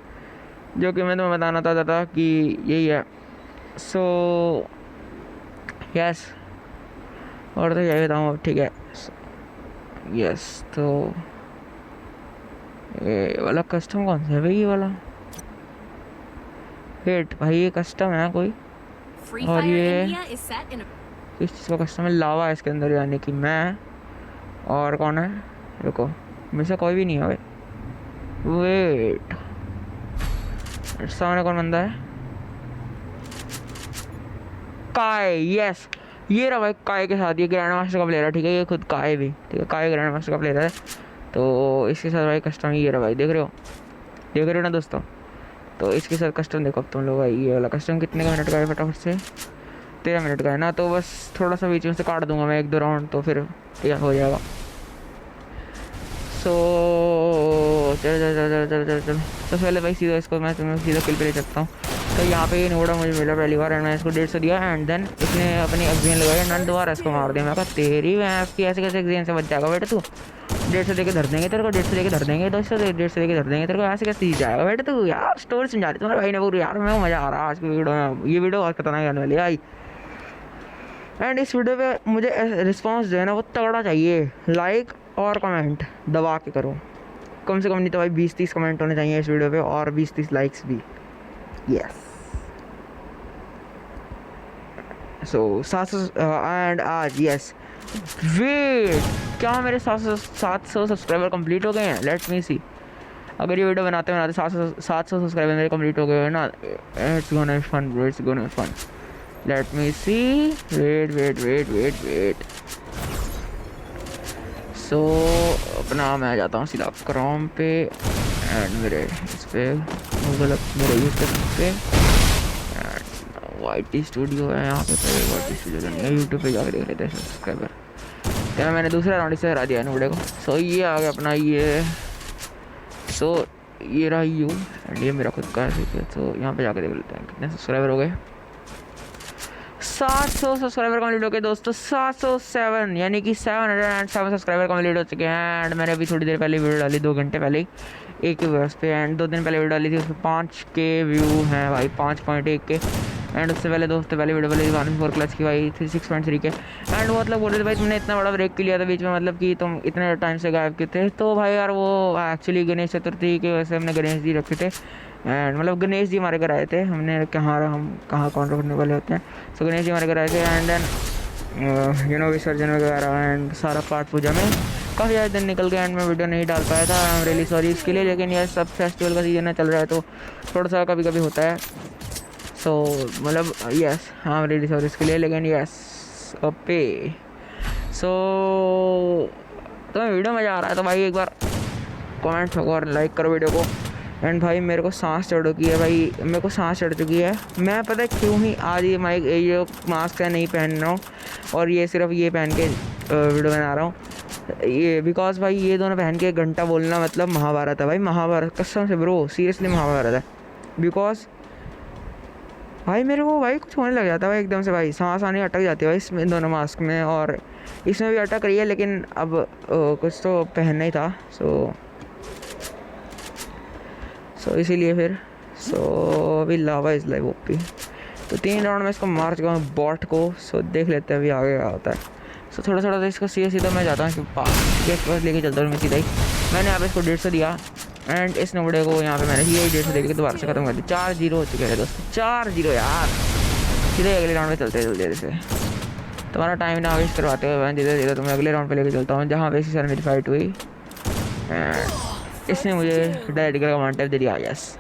जो कि मैं तुम्हें बताना चाहता था कि यही है। सो यस, और तो यही बताऊँ, ठीक है, यस। तो ये वाला कस्टम कौन सा है भाई, ये वाला वेट भाई, ये कस्टम है कोई, और ये किस चीज़ का कस्टम है, लावा है इसके अंदर, यानी कि मैं और कौन है, रुको मेरे से कोई भी नहीं है भाई, वेट सामने कौन बंदा है, काय, यस ये रहा भाई, काय के साथ ये ग्रैंड मास्टर का प्लेयर है, ठीक है, ये खुद काय भी, ठीक है, काय ग्रैंड मास्टर का प्लेयर है, तो इसके साथ भाई कस्टम ये रहा भाई, देख रहे हो ना दोस्तों, तो इसके साथ कस्टम देखो अब तुम लोग भाई। ये वाला कस्टम कितने का मिनट का है, फटाफट से 13 मिनट का है ना, तो बस थोड़ा सा बीच में से काट दूंगा मैं 1-2 राउंड, तो फिर ठीक हो जाएगा। सो चल तो पहले भाई सीधा इसको मैं तुम्हें सीधा किल पे ले सकता हूँ। तो यहाँ पे ये नोड़ा मुझे मिला पहली बार एंड मैंने इसको 150 दिया एंड देन इसने अपनी एक्सीजन लगाई एंड दोबारा इसको मार दिया। मैं कहा तेरी भैंस की, ऐसे कैसे एक्सीजन से बच जाएगा बेटा तू, 150 देके धर देंगे तेरे को, 150 देके धर देंगे, 150 देके धर देंगे तेरे को, ऐसे कैसे जीत जाएगा बेटा तू। यार स्टोरी समझा रही तुम्हारे भाई ने पूरी, यार मैं मज़ा आ रहा है आज की वीडियो में, ये वीडियो बहुत खतरनाक आने वाली आई। एंड इस वीडियो पे मुझे रिस्पॉन्स जो है ना वो तगड़ा चाहिए, लाइक और कमेंट दबा के करो, कम से कम नहीं तो भाई 20-30 कमेंट होने चाहिए इस वीडियो पे और 20-30 लाइक्स भी, यस। सो 700 एंड आज यस, वेट क्या मेरे 700 सब्सक्राइबर कंप्लीट हो गए हैं, लेट मी सी। अगर ये वीडियो बनाते बनाते 700 सब्सक्राइबर मेरे कंप्लीट हो गए हैं ना, it's gonna fun bro, it's gonna fun, let me see, wait. So अपना मैं जाता हूँ सीधा क्रोम पे एंड मेरे इस पे गूगल मेरे यूट्यूब पे YT स्टूडियो है यहाँ पे, YT स्टूडियो नहीं है, यूट्यूब पे जाकर देख लेते हैं सब्सक्राइबर। क्या मैंने दूसरा राउंड से हरा दिया है नूडे को। सो ये आ गया अपना ये, सो ये रहा यू एंड ये मेरा खुद का है। तो यहाँ पे जाकर देख लेते हैं कितने सब्सक्राइबर हो गए। 700 सब्सक्राइबर कंप्लीट हो गए दोस्तों, 707 यानी कि 707 सब्सक्राइबर कंप्लीट हो चुके हैं। एंड मैंने अभी थोड़ी देर पहले वीडियो डाली, 2 घंटे पहले ही, एक ही व्यूअर्स पे, एंड 2 दिन पहले वीडियो डाली थी, उसमें 5K व्यू हैं भाई, 5.1K। एंड उससे पहले 2 हफ्ते पहले वीडियो डाली 1.4 क्लच की भाई, 6.3K। एंड वो मतलब बोल रहे थे भाई तुमने इतना बड़ा ब्रेक लिया था बीच में, मतलब कि तुम इतने टाइम से गायब किए थे। तो भाई यार वो एक्चुअली गणेश चतुर्थी की वजह से हमने गणेश जी रखे थे, एंड मतलब गणेश जी हमारे घर आए थे, हमने हम कहाँ काउंटर करने वाले होते हैं। सो गणेश जी हमारे घर आए थे एंड देन विसर्जन वगैरह एंड सारा पाठ पूजा में काफ़ी ज़्यादा दिन निकल गया एंड मैं वीडियो नहीं डाल पाया था। आई एम रियली सॉरी इसके लिए, लेकिन यह सब फेस्टिवल का सीजन चल रहा है तो थोड़ा सा कभी कभी होता है। सो मतलब yes, I am really sorry इसके लिए, लेकिन यस ओके। सो तो वीडियो मज़ा आ रहा है तो भाई एक बार कमेंट ठोको और लाइक करो वीडियो को। एंड भाई मेरे को सांस चढ़ चुकी है भाई, मेरे को सांस चढ़ चुकी है। मैं पता है क्यों ही आज ये ये मास्क है नहीं पहन रहा हूँ और ये सिर्फ ये पहन के वीडियो बना रहा हूँ, ये बिकॉज भाई ये दोनों पहन के घंटा बोलना मतलब महाभारत है भाई, महाभारत कसम से ब्रो, सीरियसली महाभारत है। बिकॉज भाई मेरे को भाई कुछ होने लग जाता है भाई एकदम से, भाई सांस आने अटक जाती है भाई इसमें दोनों मास्क में, और इसमें भी अटक रही है, लेकिन अब कुछ तो पहनना ही था। सो इसीलिए फिर अभी लावा इज़ लाइव ओपी तो 3 राउंड में इसको मार चुका हूँ बॉट को। सो देख लेते हैं अभी आगे क्या होता है। सो थोड़ा थोड़ा तो इसको सीधा मैं जाता हूँ इसके पास लेके चलता हूँ मैं सीधा ही। मैंने यहाँ पे इसको 150 दिया एंड इस नंबड़े को यहाँ पे मैंने यही 150 देके दोबारा से खत्म कर दिया। 4-0 हो चुके हैं दोस्तों, 4-0 यार। सीधे अगले राउंड में चलते हैं जल्दी से, तुम्हारा टाइम ना वेस्ट करवाते हुए मैं धीरे धीरे तुम्हें अगले राउंड पे लेके चलता हूँ जहाँ पे इसी सर मेरी फाइट हुई एंड इसने मुझे डायरेक्ट का वन टैप दे दिया। यस,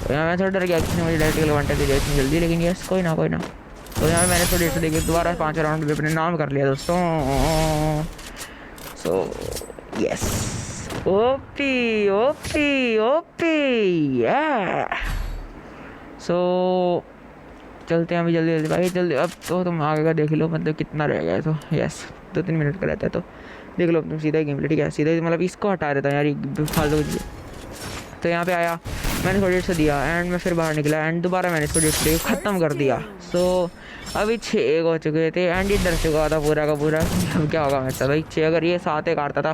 तो यहाँ मैं थोड़ा डर गया, किसने मुझे डायरेक्ट वन टैप दे दिया इतनी जल्दी, लेकिन यस कोई ना। तो यहाँ मैंने थोड़ी 150 देके दोबारा 5 राउंड भी अपने नाम कर लिया दोस्तों। So yes, OP OP OP या। सो चलते हैं अभी जल्दी भाई जल्दी। अब तो तुम आगे का देख लो, मतलब कितना रह गया। तो यस 2-3 मिनट का रहता है, तो देख लो तुम सीधा ही गेम प्ले, ठीक है। सीधा ही मतलब इसको हटा देता हूँ यार फालतू कुछ। तो यहाँ पे आया, मैंने इसको 150 दिया एंड मैं फिर बाहर निकला एंड दोबारा मैंने इसको 150 देकर ख़त्म कर दिया। सो अभी 6 हो चुके थे एंड ये डर चुका था पूरा का पूरा। अब क्या होगा मेरे साथ भाई, 6 अगर ये 7 एक हारता था।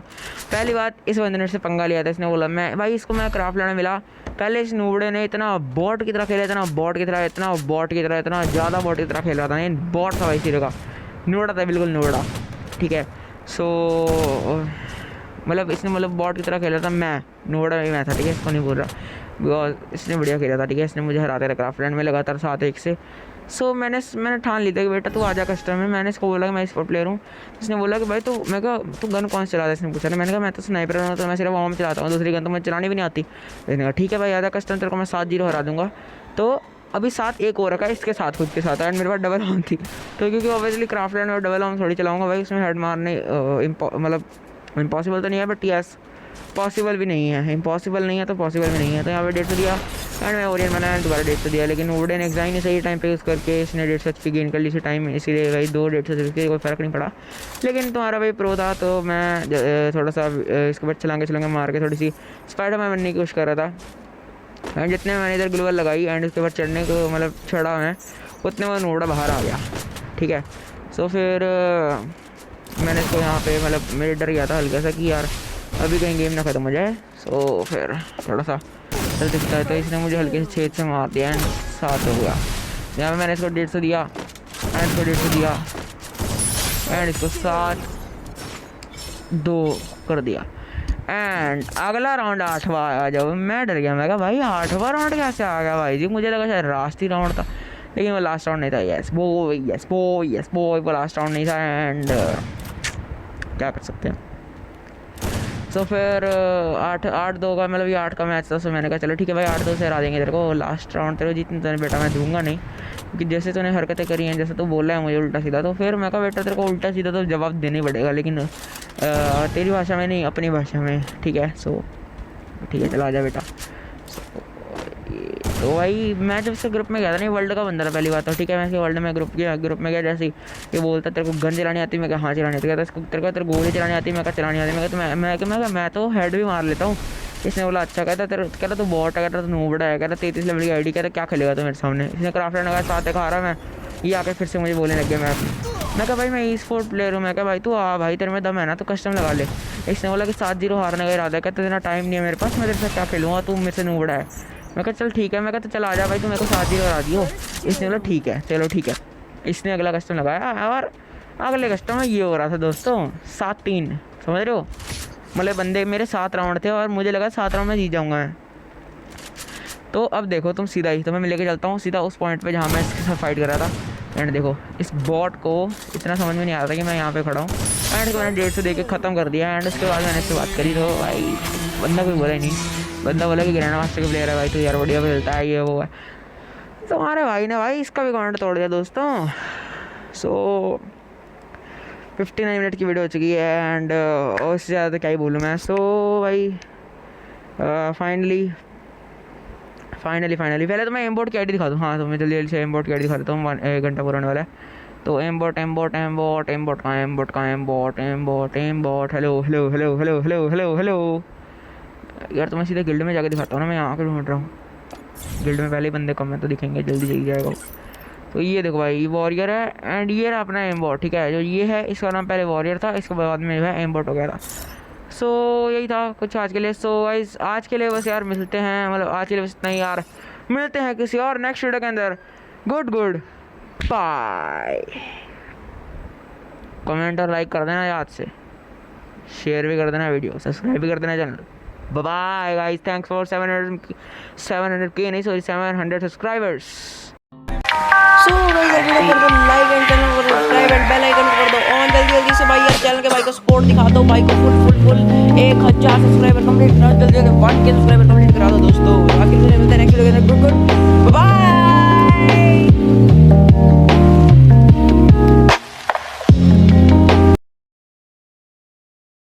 पहली बात, इस बंदे ने से पंगा लिया था, इसने बोला मैं भाई इसको मैं क्राफ्ट लाने मिला। पहले इस नूबड़े ने इतना बॉट की तरह खेला, इतना बॉट की तरह इतना ज़्यादा बॉट की तरह खेला था। ये बॉट था भाई सिरे का, नूबड़ा था बिल्कुल नूबड़ा, ठीक है। सो मतलब इसने मतलब बॉट की तरह खेला था, मैं नूबड़ा ही मैं था, ठीक है। इसको नहीं बोल रहा बिकॉज इसने बढ़िया खेला था, ठीक है। इसने मुझे हराते रहा क्राफ्ट लैंड में लगातार 7-1 से। सो मैंने ठान ली था कि बेटा तू आजा कस्टम में। मैंने इसको बोला कि मैं स्पोर्ट प्लेयर हूँ। इसने बोला कि भाई तो मैं कहा तू गन कौन से चलाता है, इसने पूछा। मैंने कहा मैं तो स्नाइपर हूँ, तो मैं सिर्फ वॉर्म चलाता हूँ, दूसरी गन तो मैं चलानी भी नहीं आती। इसने कहा ठीक है भाई आजा कस्टम, तेरे को मैं 7-0 हरा दूँगा। तो अभी 7-1 हो रखा है इसके साथ, खुद के साथ। एंड मेरे पास डबल आर्म थी, तो क्योंकि ऑब्वियसली क्राफ्ट लैंड में डबल आर्म थोड़ी चलाऊँगा भाई, उसमें हेड मारने मतलब इम्पॉसिबल तो नहीं है, बट यस पॉसिबल भी नहीं है। इम्पॉसिबल नहीं है तो पॉसिबल भी नहीं है। तो यहाँ पे 150 दिया एंड मैं ओरियन बनाया, दोबारा 150 दिया, लेकिन वुडन एग्जाइन ने सही टाइम पे यूज़ करके इसने 150 HP गेन कर ली इसी टाइम में, इसीलिए भाई 2-150 कोई फ़र्क नहीं पड़ा। लेकिन तुम्हारा भाई प्रो था, तो मैं थोड़ा सा इसके बाद चलाएंगे मार के थोड़ी सी स्पाइडरमैन बनने की कोशिश कर रहा था। एंड जितने मैंने इधर ग्लूवल लगाई एंड उसके बाद चढ़ने को मतलब चढ़ा मैं, उतने में नोड़ा बाहर आ गया, ठीक है। सो फिर मैंने इसको यहाँ पे मतलब मेरे डर गया था हल्का सा कि यार अभी कहीं गेम ना ख़त्म हो जाए। सो फिर थोड़ा सा डर दिखता है, तो इसने मुझे हल्के से छेद से मार दिया एंड 7 हो गया। यहाँ पे मैंने इसको 150 दिया एंड इसको 150 दिया एंड इसको 7-2 कर दिया। एंड अगला राउंड 8वां आया। जब मैं डर गया, मैं कहा भाई 8वां राउंड कैसे आ गया भाई जी, मुझे लगा शायद लास्ट ही राउंड था, लेकिन वो लास्ट राउंड नहीं था। वो लास्ट राउंड नहीं था एंड क्या कर सकते हैं। तो फिर 8-2 का मतलब ये 8 का मैच था। सो मैंने कहा चलो ठीक है भाई 8-2 से हरा देंगे तेरे को, लास्ट राउंड तेरे को जीतने तो बेटा मैं दूंगा नहीं, क्योंकि जैसे तूने हरकतें करी हैं, जैसे तू बोल रहा है मुझे उल्टा सीधा, तो फिर मैं कहा बेटा तेरे को उल्टा सीधा तो जवाब देना ही पड़ेगा, लेकिन तेरी भाषा में नहीं अपनी भाषा में, ठीक है। सो ठीक है चला आ जा बेटा। तो भाई मैं जब से ग्रुप में गया था नहीं, वर्ल्ड का बंदा था पहली बात, तो ठीक है। मैं वर्ल्ड में ग्रुप में गया, जैसे ये बोलता तेरे को गन चलानी आती, मैं कहा हाँ चलानी आती, कहता तेरे को गोली चलानी आती, मैं कहा चलानी आती, मैं तो हेड भी मार लेता हूँ। इसने बोला अच्छा, कहता तू बॉट है, कहता तू नूबड़ा है, कहता 33 लेवल की आईडी, कहता क्या खेलेगा तो मेरे सामने। इसने क्राफ्ट लैंड का 7 खा रहा मैं, ये आके फिर से मुझे बोलने लग गया। मैं कहा भाई मैं ई स्पोर्ट प्लेयर हूँ, मैं कहा भाई तू आ भाई तेरे में दम है ना, तो कस्टम लगा ले। इसने बोला कि 7-0 हारने का इरादा है, कहता इतना टाइम नहीं है मेरे पास, मैं तेरे साथ क्या खेलूँगा, तू मेरे से नूबड़ा है। मैं कहा चल ठीक है, मैं कहा तो चल आ जा भाई, तू मेरे को 7-0 हरा दियो। इसने बोला ठीक है चलो ठीक है। इसने अगला कस्टम लगाया और अगले कस्टम में ये हो रहा था दोस्तों 7-3, समझ रहे हो। मतलब बंदे मेरे 7 राउंड थे और मुझे लगा 7 राउंड में जीत जाऊँगा मैं। तो अब देखो तुम सीधा ही, तो मैं लेके चलता हूँ सीधा उस पॉइंट पे जहाँ मैं इसके साथ फाइट कर रहा था। एंड देखो इस बॉट को इतना समझ में नहीं आ रहा था कि मैं यहाँ पे खड़ा हूँ एंड मैंने 150 दे के ख़त्म कर दिया। एंड उसके बाद मैंने इससे बात करी, तो भाई बंदा कोई बोला ही नहीं, बंदा बोला कि ग्रैंड मास्टर का प्लेयर है भाई, तो यार बढ़िया खेलता है ये वो है। तो हमारे भाई ने भाई इसका भी कमेंट तोड़ दिया दोस्तों। सो 59 मिनट की वीडियो हो चुकी है एंड उससे ज़्यादा क्या ही बोलूँ मैं। सो भाई फाइनली पहले तो मैं एम बोर्ड की आईडी दिखा दूँ। हाँ तो मैं जल्दी से एम बोर्ड की आईडी दिखा देता हूँ, 1 घंटा पूरा होने वाला है। तो एम बोट हेलो यार। तो मैं सीधे गिल्ड में जाके दिखाता हूँ ना, मैं यहाँ के ढूंढ रहा हूँ। गिल्ड में पहले ही बंदे कम है तो दिखेंगे, जल्दी जाएगा। तो ये देखो भाई वॉरियर है एंड ये रहा अपना एम बोट, ठीक है। जो ये है इसका नाम पहले वॉरियर था, इसके बाद में जो है एम बोट हो गया था। सो यही था कुछ आज के लिए। सो गाइस आज के लिए बस यार मिलते हैं, मतलब आज के लिए बस इतना ही यार, मिलते हैं किसी और नेक्स्ट वीडियो के अंदर। Good bye. कमेंट और लाइक कर देना याद से, शेयर भी कर देना वीडियो, सब्सक्राइब भी कर देना channel. Bye guys, thanks for 700K नहीं sorry 700 subscribers. So guys video कर दो लाइक एंड चैनल को सब्सक्राइब एंड बेल आइकन कर दो ऑन। जल्दी से भाई यार चैनल के भाई को सपोर्ट दिखा दो, भाई को फुल 1000 सब्सक्राइबर कंप्लीट करा, जल्दी 1K सब्सक्राइबर कंप्लीट करा दो दोस्तों। आखिर में मिलते हैं नेक्स्ट वीडियो के अंदर। Good bye.